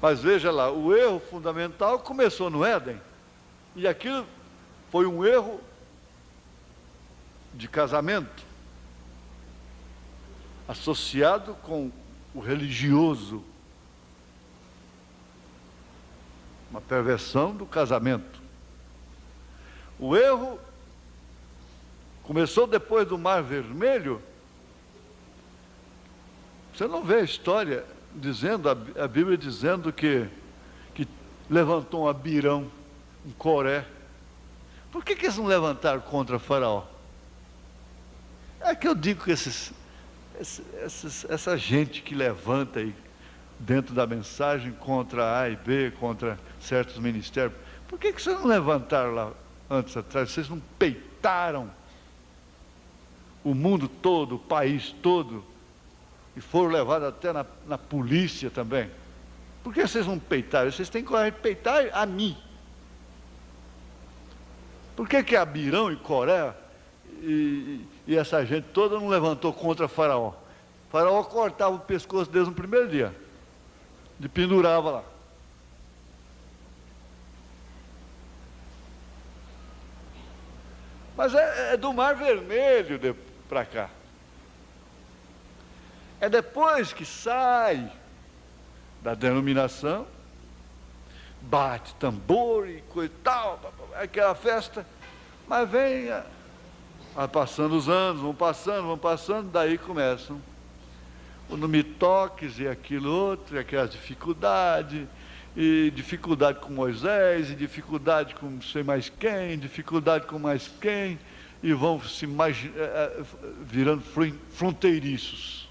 Mas veja lá, o erro fundamental começou no Éden, e aquilo foi um erro de casamento, associado com o religioso, uma perversão do casamento. O erro começou depois do Mar Vermelho. Você não vê a história dizendo, a Bíblia dizendo que levantou um Abirão, um Coré. Por que eles não levantaram contra Faraó? É que eu digo que essa gente que levanta aí dentro da mensagem contra A e B, contra certos ministérios, por que vocês não levantaram lá antes atrás? Vocês não peitaram o mundo todo, o país todo, e foram levados até na polícia também? Por que vocês não peitaram? Vocês têm coragem de peitar a mim. Por que Abirão e Coré e essa gente toda não levantou contra Faraó? Faraó cortava o pescoço deles no primeiro dia, de pendurava lá. Mas é do Mar Vermelho para cá. É depois que sai da denominação, bate tambor e coisa e tal, aquela festa, mas vai passando os anos, vão passando, daí começam o não me toques e aquilo outro, e aquelas dificuldades, e dificuldade com Moisés, e dificuldade com não sei mais quem, dificuldade com mais quem, e vão se virando fronteiriços.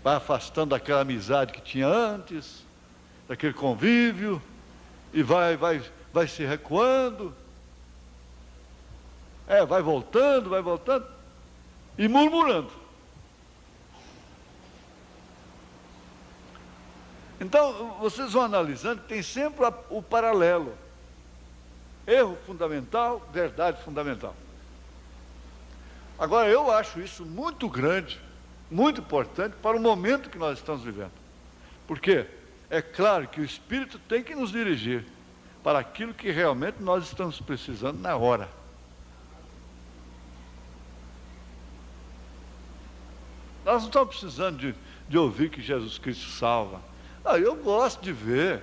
Vai afastando aquela amizade que tinha antes, daquele convívio, e vai se recuando, vai voltando, e murmurando. Então, vocês vão analisando, tem sempre o paralelo. Erro fundamental, verdade fundamental. Agora, eu acho isso muito grande, muito importante para o momento que nós estamos vivendo. Por quê? É claro que o Espírito tem que nos dirigir para aquilo que realmente nós estamos precisando na hora. Nós não estamos precisando de ouvir que Jesus Cristo salva. Eu gosto de ver,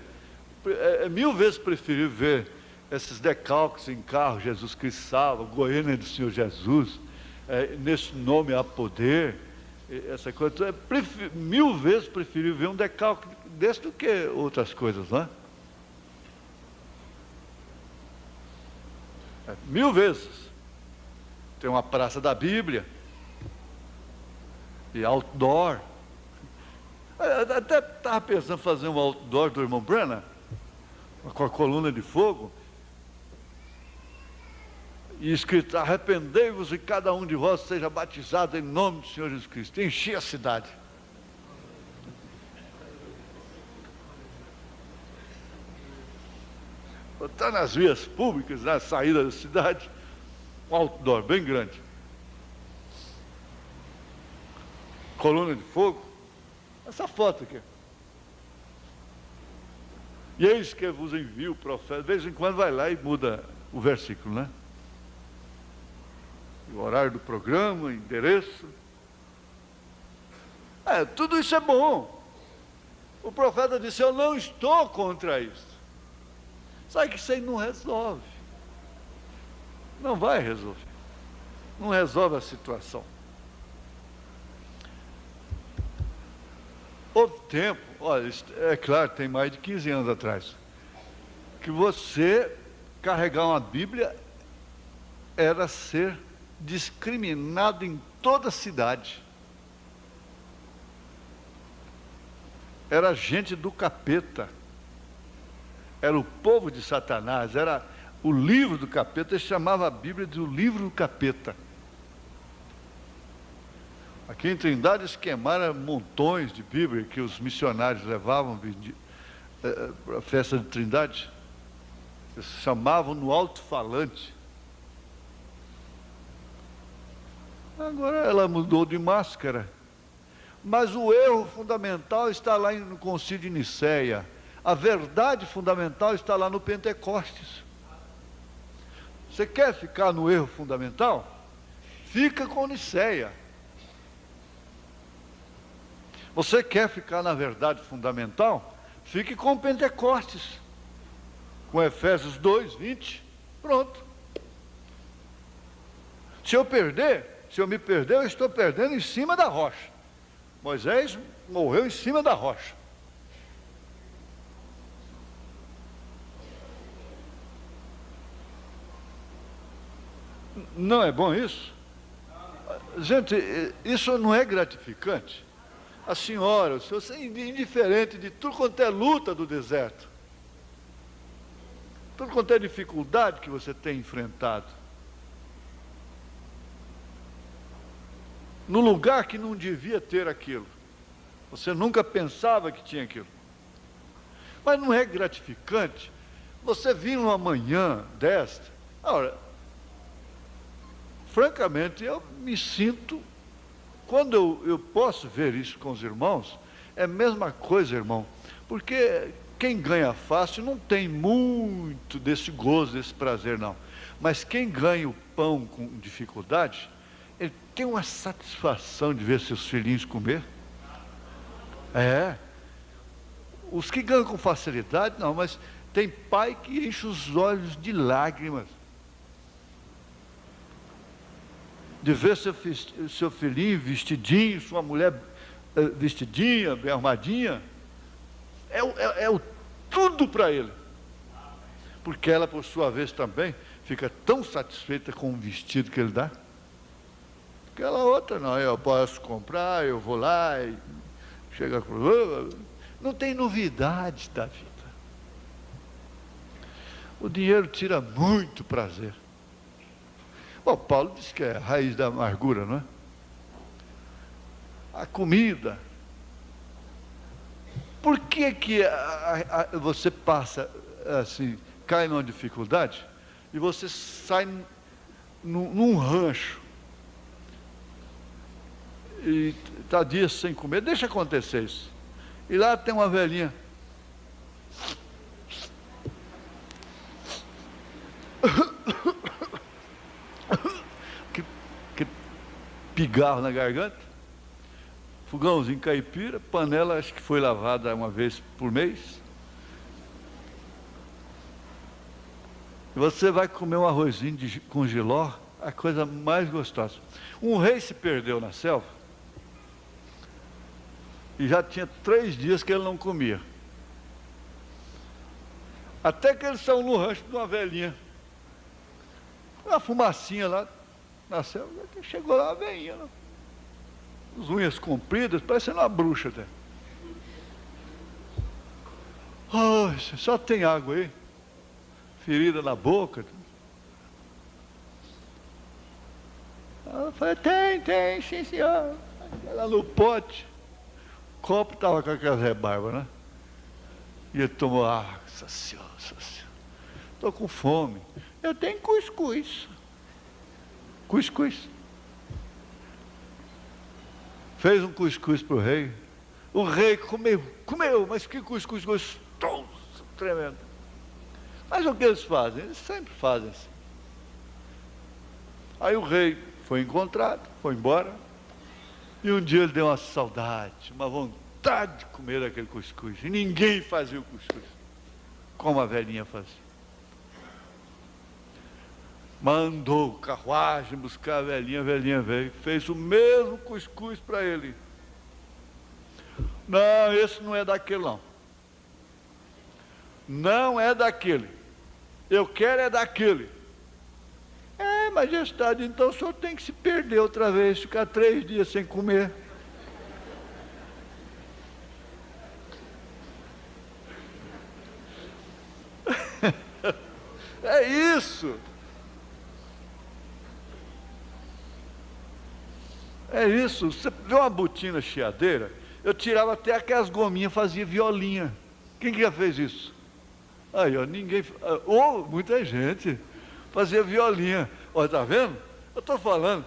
mil vezes preferi ver esses decalques em carro, Jesus Cristo salva, Goiânia do Senhor Jesus, nesse nome há poder, essa coisa. Mil vezes preferi ver um decalque desse do que outras coisas, não é? Mil vezes. Tem uma praça da Bíblia, e outdoor. Até estava pensando em fazer um outdoor do irmão Branham, com a coluna de fogo, e escrito: arrependei-vos e cada um de vós seja batizado em nome do Senhor Jesus Cristo. Enchi a cidade. Botar nas vias públicas, na saída da cidade, um outdoor bem grande, coluna de fogo. Essa foto aqui. E eis que vos envio o profeta. De vez em quando vai lá e muda o versículo, né? O horário do programa, o endereço. Tudo isso é bom. O profeta disse: eu não estou contra isso. Sabe que isso aí não resolve. Não vai resolver. Não resolve a situação. Houve tempo, olha, é claro, tem mais de 15 anos atrás, que você carregar uma Bíblia era ser discriminado em toda a cidade. Era gente do capeta, era o povo de Satanás, era o livro do capeta. Ele chamava a Bíblia de o livro do capeta. Aqui em Trindade eles queimaram montões de Bíblia que os missionários levavam para a festa de Trindade. Eles chamavam no alto-falante. Agora ela mudou de máscara. Mas o erro fundamental está lá no Concílio de Nicéia. A verdade fundamental está lá no Pentecostes. Você quer ficar no erro fundamental? Fica com Nicéia. Você quer ficar na verdade fundamental? Fique com Pentecostes, com Efésios 2, 20. Pronto. Se eu me perder, eu estou perdendo em cima da rocha. Moisés morreu em cima da rocha. Não é bom isso? Gente, isso não é gratificante? A senhora, o senhor é indiferente de tudo quanto é luta do deserto. Tudo quanto é dificuldade que você tem enfrentado. No lugar que não devia ter aquilo. Você nunca pensava que tinha aquilo. Mas não é gratificante você vir numa manhã desta. Ora, francamente, eu me sinto, quando eu posso ver isso com os irmãos, é a mesma coisa, irmão, porque quem ganha fácil não tem muito desse gozo, desse prazer, não. Mas quem ganha o pão com dificuldade, ele tem uma satisfação de ver seus filhinhos comer. É. Os que ganham com facilidade, não, mas tem pai que enche os olhos de lágrimas de ver seu filhinho vestidinho, sua mulher vestidinha, bem armadinha. É o tudo para ele. Porque ela, por sua vez, também fica tão satisfeita com o vestido que ele dá. Aquela outra, não, eu posso comprar, eu vou lá e chega com... Não tem novidades da vida. O dinheiro tira muito prazer. Bom, Paulo diz que é a raiz da amargura, não é? A comida. Por que você passa assim, cai numa dificuldade e você sai num rancho e está dias sem comer? Deixa acontecer isso. E lá tem uma velhinha. que pigarro na garganta, fogãozinho caipira, panela acho que foi lavada uma vez por mês. E você vai comer um arrozinho com jiló, a coisa mais gostosa. Um rei se perdeu na selva e já tinha 3 dias que ele não comia. Até que ele saiu no rancho de uma velhinha, uma fumacinha lá na selva. Chegou lá a velhinha, né? As unhas compridas, parecendo uma bruxa até. Oh, só tem água aí, ferida na boca. Ela falou, tem, sim senhor. Ela no pote, o copo estava com aquelas rebarbas, né? E ele tomou água. Senhor, estou com fome. Eu tenho cuscuz. Cuscuz. Fez um cuscuz para o rei. O rei comeu, mas que cuscuz gostoso, tremendo. Mas o que eles fazem? Eles sempre fazem assim. Aí o rei foi encontrado, foi embora. E um dia ele deu uma saudade, uma vontade de comer aquele cuscuz. E ninguém fazia o cuscuz como a velhinha fazia. Mandou carruagem buscar a velhinha veio, fez o mesmo cuscuz para ele. Não, esse não é daquele não. Não é daquele. Eu quero é daquele. Majestade, então o senhor tem que se perder outra vez, ficar 3 dias sem comer. É isso. É isso. Você vê uma botina chiadeira, eu tirava até aquelas gominhas, fazia violinha. Quem que já fez isso? Aí, ó, ninguém. Muita gente fazia violinha. Olha, tá vendo? Eu estou falando,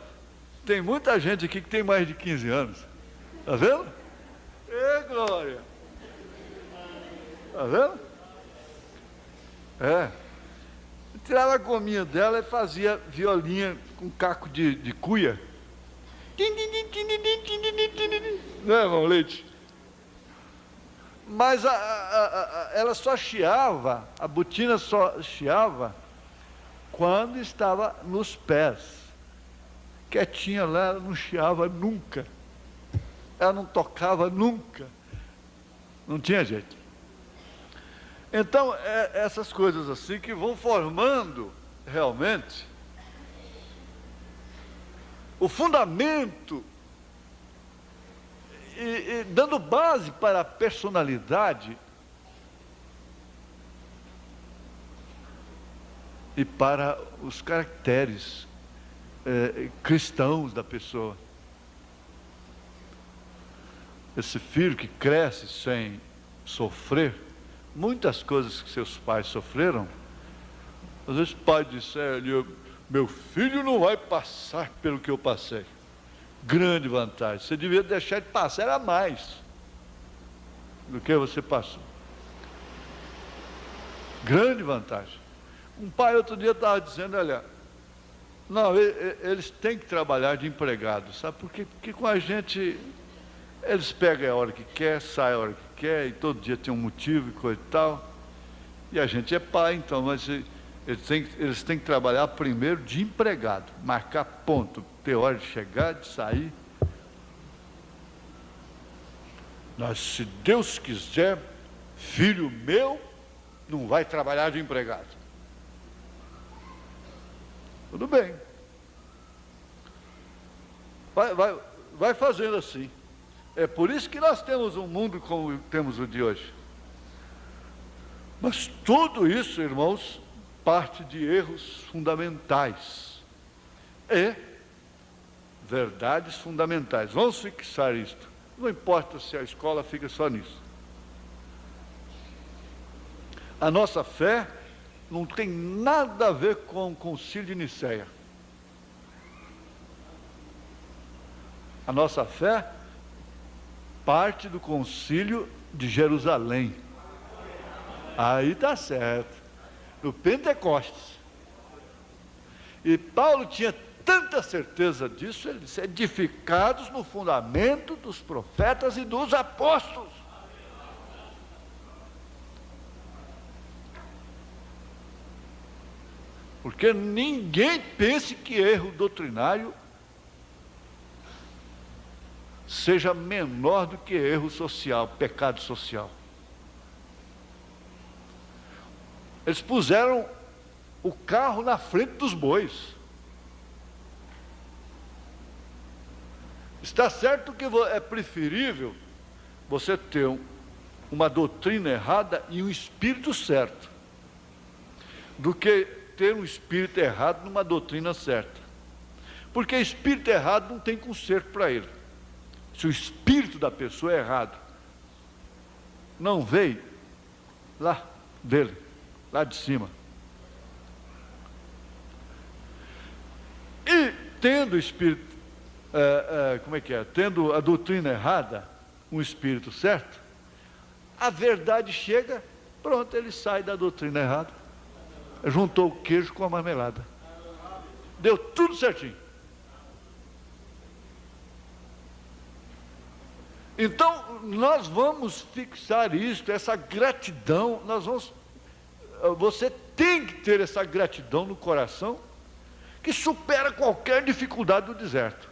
tem muita gente aqui que tem mais de 15 anos. Tá vendo? Glória! Tá vendo? Eu tirava a gominha dela e fazia violinha com caco de cuia. Não é, irmão Leite? Mas ela só chiava, a botina só chiava quando estava nos pés. Quietinha lá, ela não chiava nunca. Ela não tocava nunca. Não tinha jeito. Então, essas coisas assim que vão formando realmente o fundamento e dando base para a personalidade e para os caracteres cristãos da pessoa. Esse filho que cresce sem sofrer muitas coisas que seus pais sofreram, às vezes o pai disse: meu filho não vai passar pelo que eu passei. Grande vantagem. Você devia deixar de passar, era mais do que você passou. Grande vantagem. Um pai outro dia estava dizendo: olha, não, eles têm que trabalhar de empregado, sabe? Porque com a gente, eles pegam a hora que quer, saem a hora que quer, e todo dia tem um motivo e coisa e tal. E a gente é pai, então, mas eles têm que trabalhar primeiro de empregado, marcar ponto, ter hora de chegar, de sair. Mas se Deus quiser, filho meu não vai trabalhar de empregado. Tudo bem. Vai fazendo assim. É por isso que nós temos um mundo como temos o de hoje. Mas tudo isso, irmãos, parte de erros fundamentais e verdades fundamentais. Vamos fixar isto. Não importa se a escola fica só nisso. A nossa fé não tem nada a ver com o Concílio de Nicéia. A nossa fé parte do Concílio de Jerusalém. Aí está certo. No Pentecostes. E Paulo tinha tanta certeza disso, eles disse: edificados no fundamento dos profetas e dos apóstolos. Porque ninguém pense que erro doutrinário seja menor do que erro social, pecado social. Eles puseram o carro na frente dos bois. Está certo que é preferível você ter uma doutrina errada e um espírito certo, do que ter um espírito errado numa doutrina certa. Porque espírito errado não tem conserto para ele. Se o espírito da pessoa é errado, não veio lá dele, lá de cima. E tendo o espírito, tendo a doutrina errada, um espírito certo, a verdade chega, pronto, ele sai da doutrina errada, juntou o queijo com a marmelada, deu tudo certinho. Então, nós vamos fixar isto, essa gratidão, você tem que ter essa gratidão no coração, que supera qualquer dificuldade do deserto.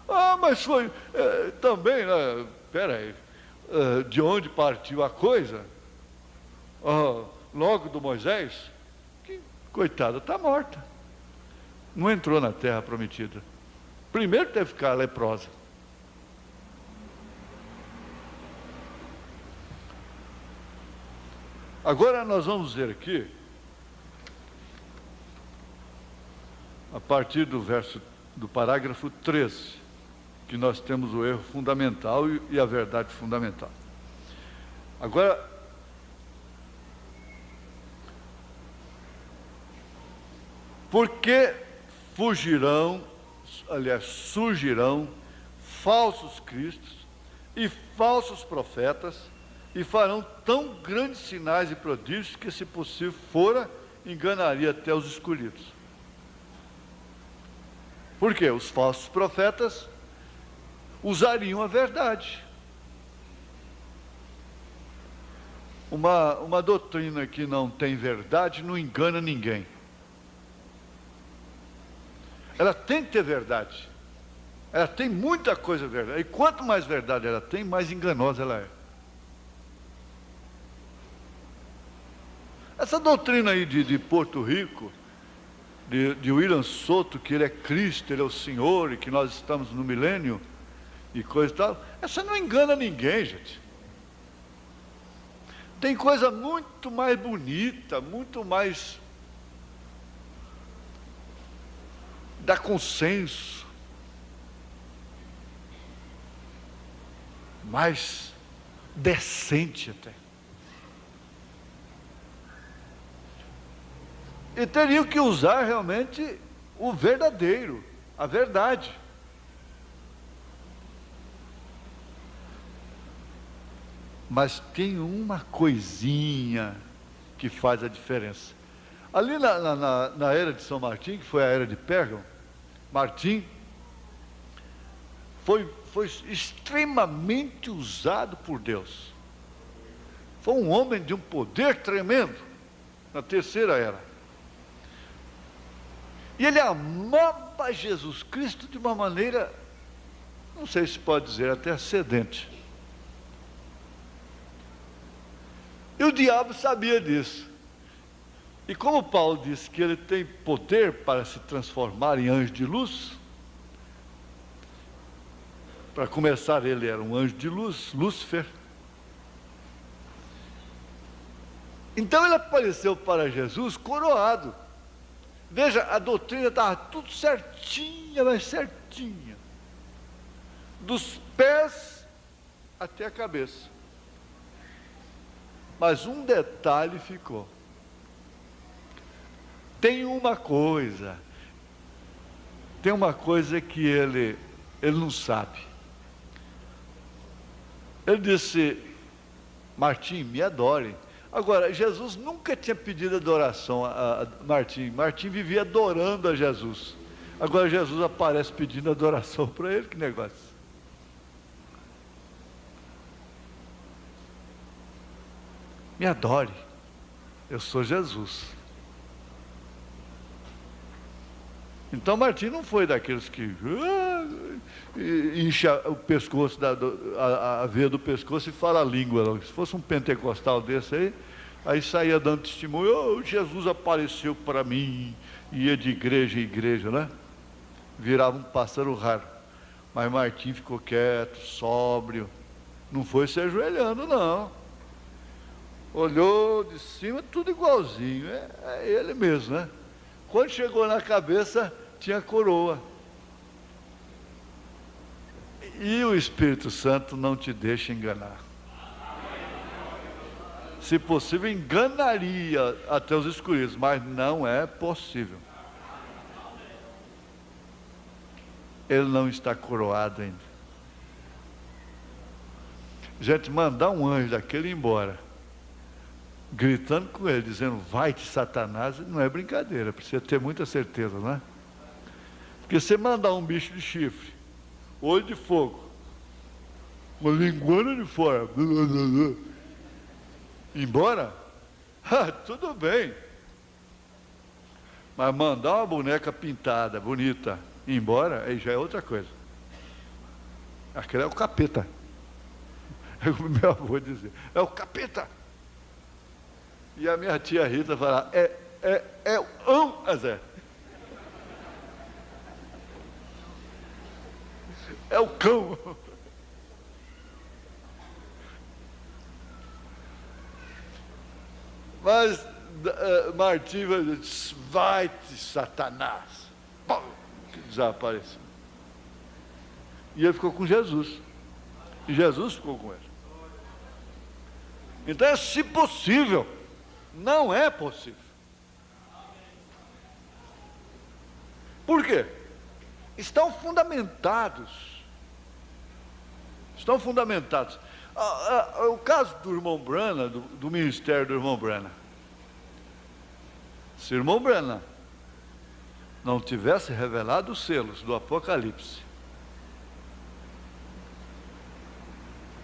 Ah, mas foi também, peraí, de onde partiu a coisa? Logo do Moisés, que coitada, está morta. Não entrou na terra prometida. Primeiro teve que ficar leprosa. Agora nós vamos ver aqui, a partir do parágrafo 13, que nós temos o erro fundamental e a verdade fundamental. Agora, porque surgirão falsos cristos e falsos profetas, e farão tão grandes sinais e prodígios que, se possível fora, enganaria até os escolhidos. Por quê? Os falsos profetas usariam a verdade. Uma doutrina que não tem verdade não engana ninguém. Ela tem que ter verdade. Ela tem muita coisa verdade. E quanto mais verdade ela tem, mais enganosa ela é. Essa doutrina aí de Porto Rico, de William Soto, que ele é Cristo, ele é o Senhor, e que nós estamos no milênio, e coisa e tal, essa não engana ninguém, gente. Tem coisa muito mais bonita, muito mais dá consenso, mais decente até. E teriam que usar realmente o verdadeiro, a verdade. Mas tem uma coisinha que faz a diferença. Ali na era de São Martim, que foi a era de Pérgamo, Martim foi extremamente usado por Deus. Foi um homem de um poder tremendo na terceira era. E ele amava Jesus Cristo de uma maneira, não sei se pode dizer, até excedente. E o diabo sabia disso. E como Paulo disse que ele tem poder para se transformar em anjo de luz, para começar ele era um anjo de luz, Lúcifer. Então ele apareceu para Jesus coroado. Veja, a doutrina estava tudo certinha, mas certinha. Dos pés até a cabeça. Mas um detalhe ficou. Tem uma coisa que ele não sabe. Ele disse: Martim, me adore. Agora, Jesus nunca tinha pedido adoração a Martim. Martim vivia adorando a Jesus. Agora Jesus aparece pedindo adoração para ele, que negócio. Me adore, eu sou Jesus. Então Martim não foi daqueles que incha o pescoço, a veia do pescoço e fala a língua. Não. Se fosse um pentecostal desse aí saía dando testemunho: oh, Jesus apareceu para mim, ia de igreja em igreja, né? Virava um pássaro raro. Mas Martim ficou quieto, sóbrio, não foi se ajoelhando, não. Olhou de cima, tudo igualzinho, é ele mesmo, né? Quando chegou na cabeça, tinha coroa. E o Espírito Santo não te deixa enganar. Se possível, enganaria até os escuros, mas não é possível. Ele não está coroado ainda. Gente, mandar um anjo daquele embora, gritando com ele, dizendo: vai-te, Satanás, não é brincadeira, precisa ter muita certeza, não é? Porque você mandar um bicho de chifre, olho de fogo, uma linguana de fora, embora, tudo bem. Mas mandar uma boneca pintada, bonita, embora, aí já é outra coisa. Aquele é o capeta. É como meu avô dizia: é o capeta. E a minha tia Rita fala: é o Zé. É o cão. Mas Martim vai dizer: vai-te, Satanás. Pum, que desapareceu. E ele ficou com Jesus. E Jesus ficou com ele. Então, se possível, não é possível. Por quê? Estão fundamentados. O caso do irmão Branham, do ministério do irmão Branham. Se o irmão Branham não tivesse revelado os selos do Apocalipse,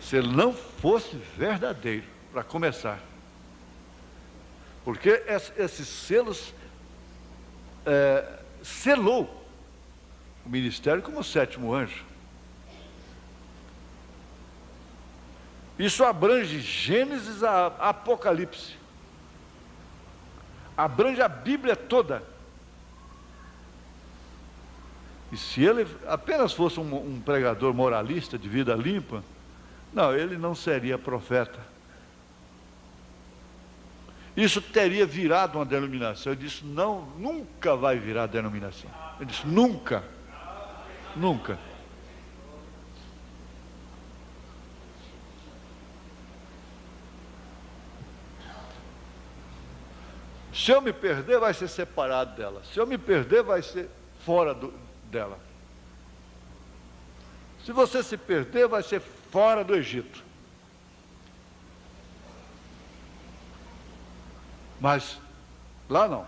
se ele não fosse verdadeiro, para começar, Porque esses selos selou o ministério como o sétimo anjo. Isso abrange Gênesis a Apocalipse. Abrange a Bíblia toda. E se ele apenas fosse um pregador moralista de vida limpa, não, ele não seria profeta. Isso teria virado uma denominação. Eu disse, não, nunca vai virar denominação. Eu disse, nunca, nunca. Se eu me perder, vai ser separado dela. Se eu me perder, vai ser fora dela. Se você se perder, vai ser fora do Egito. Mas lá não.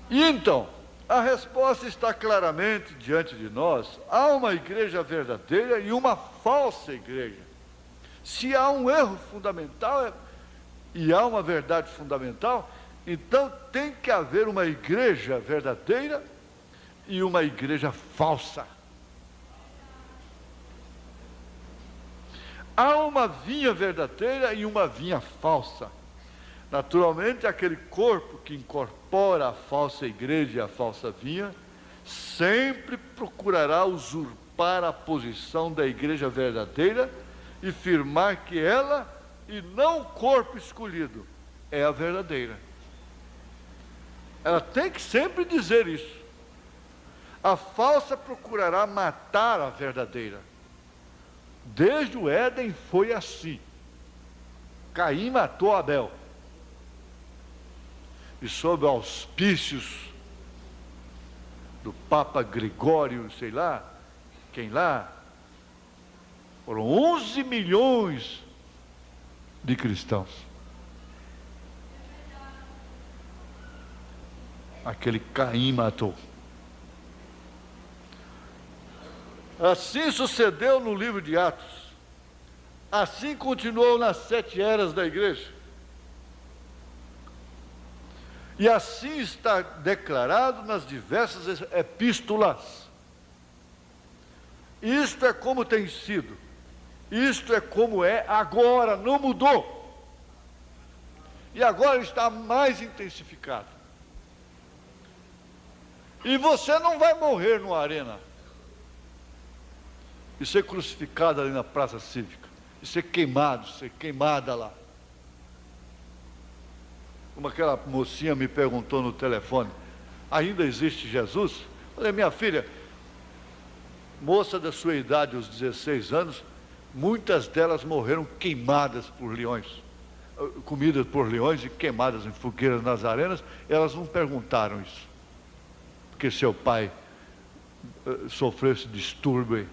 E então, a resposta está claramente diante de nós. Há uma igreja verdadeira e uma falsa igreja. Se há um erro fundamental e há uma verdade fundamental, então tem que haver uma igreja verdadeira e uma igreja falsa. Há uma vinha verdadeira e uma vinha falsa. Naturalmente, aquele corpo que incorpora a falsa igreja e a falsa vinha, sempre procurará usurpar a posição da igreja verdadeira e afirmar que ela, e não o corpo escolhido, é a verdadeira. Ela tem que sempre dizer isso. A falsa procurará matar a verdadeira. Desde o Éden foi assim. Caim matou Abel. E sob auspícios do Papa Gregório, sei lá, quem lá, foram 11 milhões de cristãos. Aquele Caim matou. Assim sucedeu no livro de Atos. Assim continuou nas 7 eras da igreja. E assim está declarado nas diversas epístolas. Isto é como tem sido. Isto é como é agora, não mudou. E agora está mais intensificado. E você não vai morrer numa arena e ser crucificado ali na praça cívica, e ser queimada lá. Como aquela mocinha me perguntou no telefone, ainda existe Jesus? Eu falei, minha filha, moça da sua idade, aos 16 anos, muitas delas morreram queimadas por leões, comidas por leões e queimadas em fogueiras nas arenas. Elas não perguntaram isso, porque seu pai sofreu esse distúrbio aí.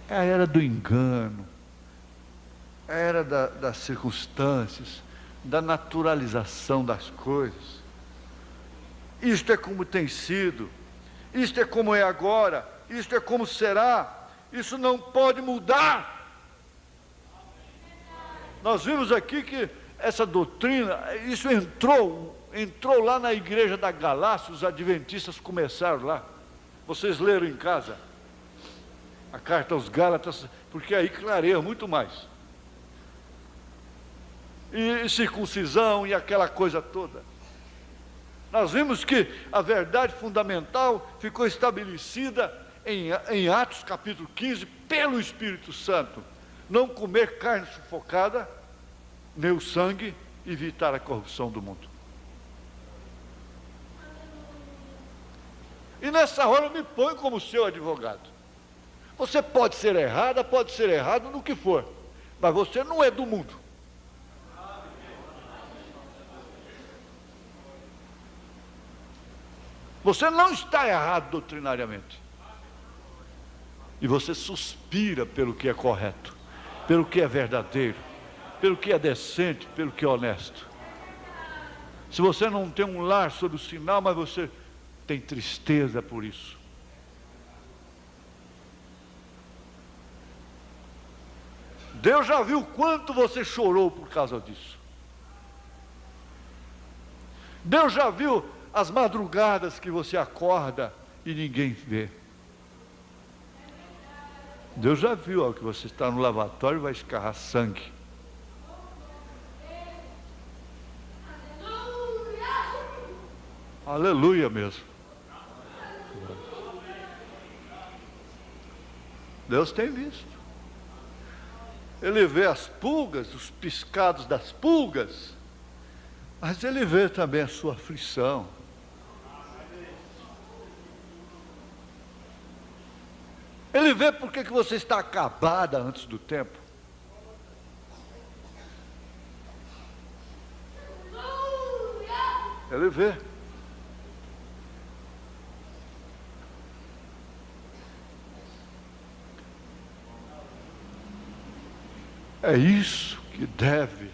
É a era do engano, é a era das circunstâncias, da naturalização das coisas. Isto é como tem sido, isto é como é agora, isto é como será, isso não pode mudar. Nós vimos aqui que essa doutrina, isso entrou lá na igreja da Galácia, os adventistas começaram lá. Vocês leram em casa a carta aos Gálatas, porque aí clareia muito mais. E circuncisão e aquela coisa toda. Nós vimos que a verdade fundamental ficou estabelecida em Atos capítulo 15, pelo Espírito Santo. Não comer carne sufocada, nem o sangue, evitar a corrupção do mundo. E nessa hora eu me ponho como seu advogado. Você pode ser errada, pode ser errado no que for, mas você não é do mundo. Você não está errado doutrinariamente. E você suspira pelo que é correto, pelo que é verdadeiro, pelo que é decente, pelo que é honesto. Se você não tem um lar sob o sinal, mas você tem tristeza por isso. Deus já viu quanto você chorou por causa disso. Deus já viu as madrugadas que você acorda e ninguém vê. Deus já viu ó, que você está no lavatório e vai escarrar sangue. Aleluia mesmo. Deus tem visto. Ele vê as pulgas, os piscados das pulgas, mas Ele vê também a sua aflição. Ele vê porque que você está acabada antes do tempo. Ele vê. É isso que deve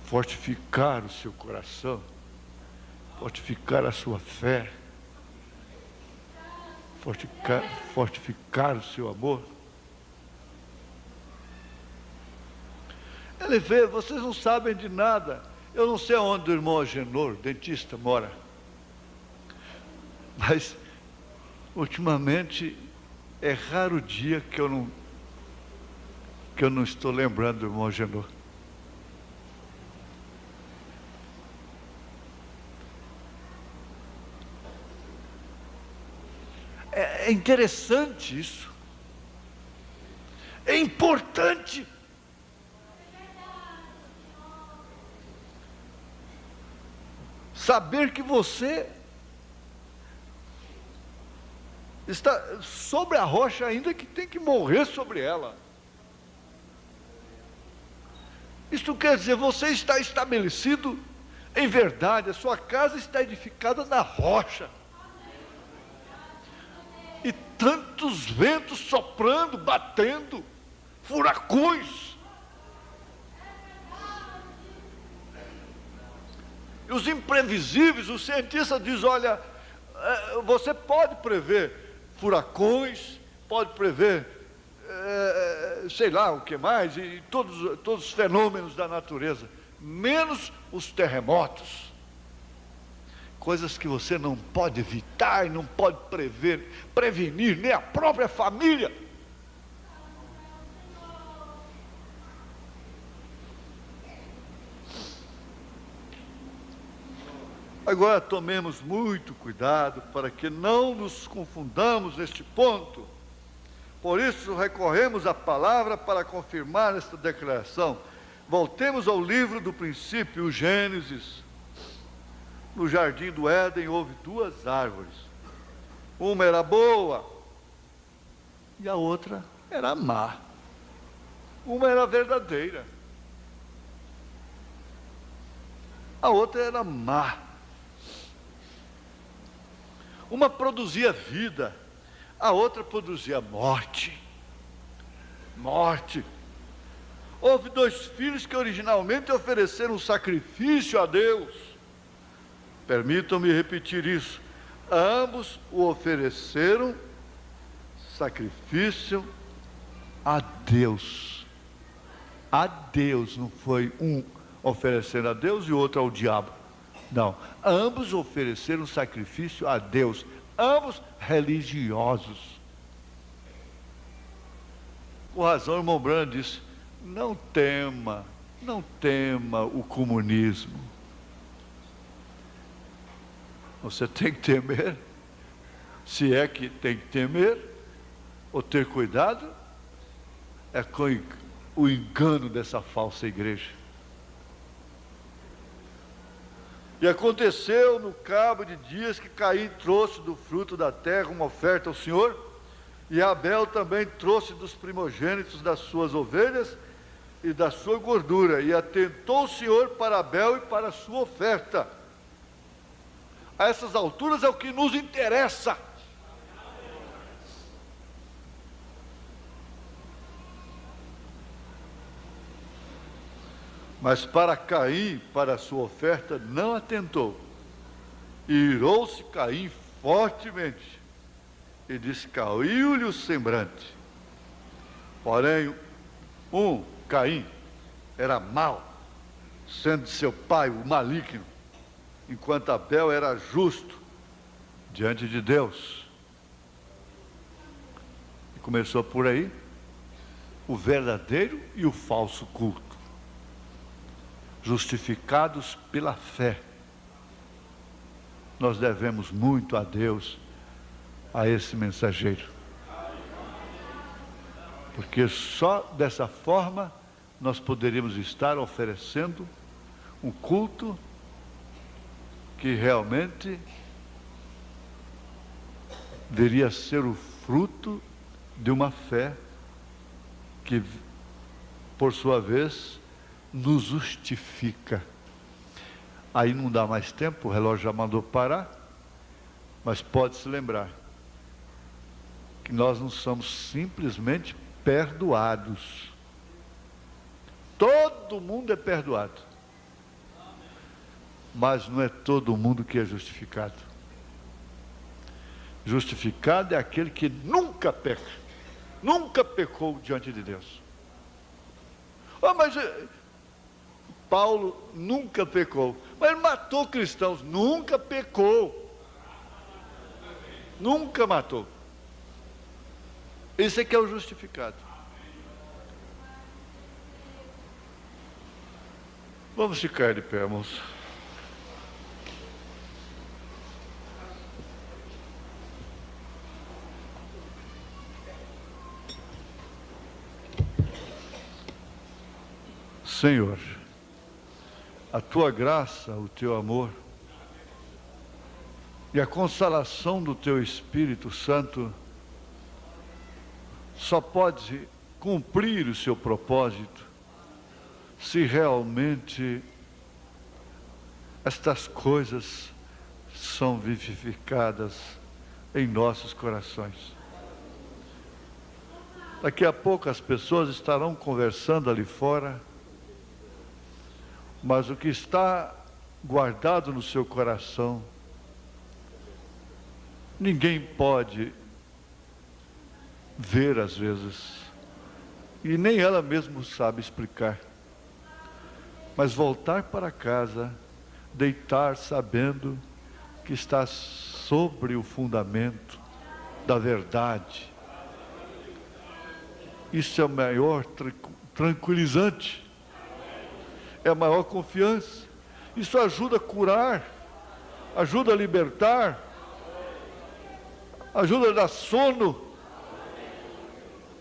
fortificar o seu coração, fortificar a sua fé, fortificar o seu amor. Ele vê, vocês não sabem de nada. Eu não sei onde o irmão Agenor, dentista, mora. Mas, ultimamente, é raro o dia que eu não estou lembrando do irmão Agenor. É interessante isso. É importante. Saber que você está sobre a rocha ainda que tem que morrer sobre ela. Isto quer dizer, você está estabelecido em verdade, a sua casa está edificada na rocha. E tantos ventos soprando, batendo, furacões. E os imprevisíveis, o cientista diz, olha, você pode prever furacões, pode prever, sei lá o que mais, e todos os fenômenos da natureza, menos os terremotos. Coisas que você não pode evitar, não pode prevenir, nem a própria família. Agora tomemos muito cuidado para que não nos confundamos neste ponto. Por isso recorremos à palavra para confirmar esta declaração. Voltemos ao livro do princípio, o Gênesis. No jardim do Éden houve duas árvores. Uma era boa e a outra era má. Uma era verdadeira, a outra era má. Uma produzia vida, a outra produzia morte. Morte. Houve dois filhos que originalmente ofereceram sacrifício a Deus. Permitam-me repetir isso. Ambos o ofereceram sacrifício a Deus. A Deus, não foi um oferecendo a Deus e o outro ao diabo. Não, ambos ofereceram sacrifício a Deus, ambos religiosos. Por razão, o irmão Branham disse, não tema o comunismo. Você tem que temer, se é que tem que temer, ou ter cuidado, é com o engano dessa falsa igreja. E aconteceu no cabo de dias que Caim trouxe do fruto da terra uma oferta ao Senhor, e Abel também trouxe dos primogênitos das suas ovelhas e da sua gordura, e atentou o Senhor para Abel e para a sua oferta. A essas alturas é o que nos interessa. Mas para Caim, para a sua oferta, não atentou. E irou-se Caim fortemente, e disse: caiu-lhe o semblante. Porém, Caim, era mau, sendo seu pai o maligno, enquanto Abel era justo diante de Deus. E começou por aí o verdadeiro e o falso culto, justificados pela fé. Nós devemos muito a Deus, a esse mensageiro, porque só dessa forma nós poderíamos estar oferecendo um culto que realmente deveria ser o fruto de uma fé que, por sua vez, nos justifica. Aí não dá mais tempo, o relógio já mandou parar, mas pode se lembrar que nós não somos simplesmente perdoados. Todo mundo é perdoado, mas não é todo mundo que é justificado. Justificado é aquele que nunca peca, nunca pecou diante de Deus. Mas Paulo nunca pecou, mas ele matou cristãos. Nunca pecou, nunca matou. Esse é que é o justificado. Vamos ficar de pé, irmãos. Senhor, a tua graça, o teu amor e a consolação do teu Espírito Santo só pode cumprir o seu propósito se realmente estas coisas são vivificadas em nossos corações. Daqui a pouco as pessoas estarão conversando ali fora, mas o que está guardado no seu coração, ninguém pode ver às vezes, e nem ela mesma sabe explicar. Mas voltar para casa, deitar sabendo que está sobre o fundamento da verdade, isso é o maior tranquilizante, é a maior confiança. Isso ajuda a curar, ajuda a libertar, ajuda a dar sono,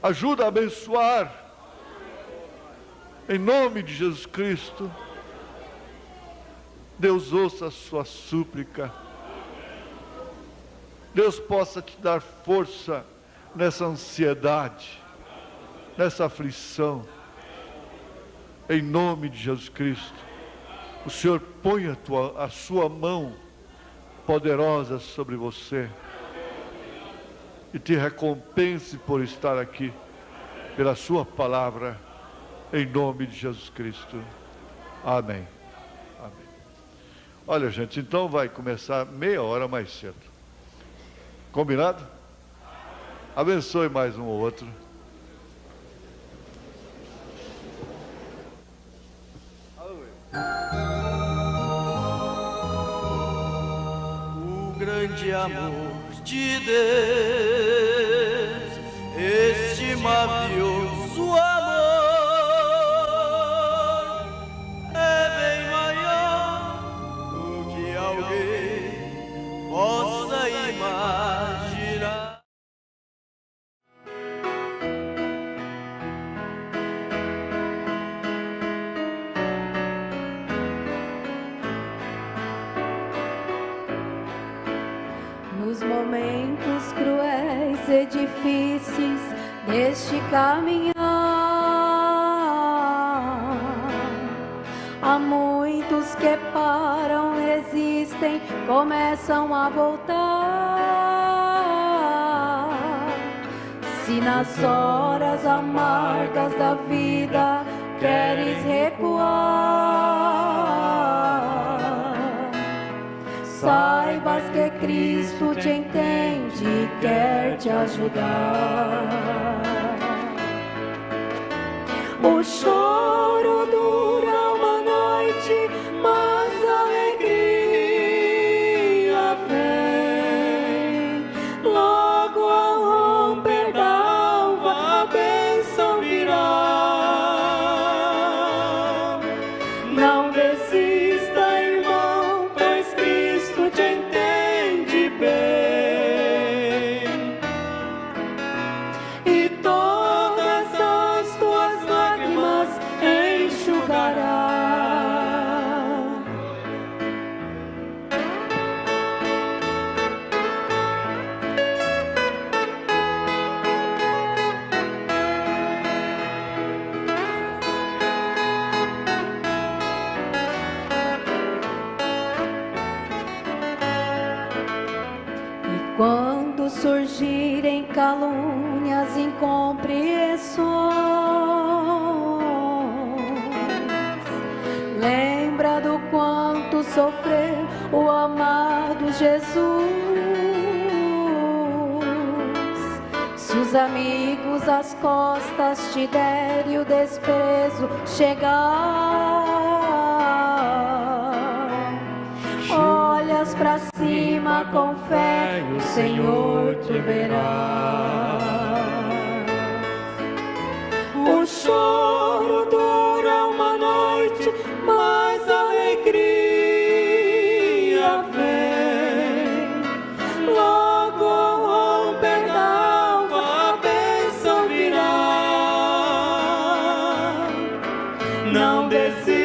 ajuda a abençoar. Em nome de Jesus Cristo, Deus ouça a sua súplica. Deus possa te dar força nessa ansiedade, nessa aflição. Em nome de Jesus Cristo, o Senhor põe a sua mão poderosa sobre você e te recompense por estar aqui, pela sua palavra, em nome de Jesus Cristo. Amém. Amém. Olha, gente, então vai começar meia hora mais cedo. Combinado? Abençoe mais um ou outro. O grande amor de Deus, este maravilhoso amor, é bem maior do que alguém possa imaginar. Nos momentos cruéis e difíceis deste caminhar, há muitos que param, resistem, começam a voltar. Se nas horas amargas da vida queres recuar, saibas que Cristo te entende e quer te ajudar. O choro dura uma noite, mas a alegria vem. Logo ao romper da alva, a bênção virá. Não desista, irmão, pois Cristo te entende bem. E todas as tuas lágrimas enxugará. E quando surgirem calúnias, incompreensões, lembra do quanto sofreu o amado Jesus. Se os amigos às costas te derem o desprezo chegar, olhas pra cima com fé, o Senhor te verá. O choro dura uma noite, mas a alegria vem. Logo ao romper da alva, a bênção virá. Não desista.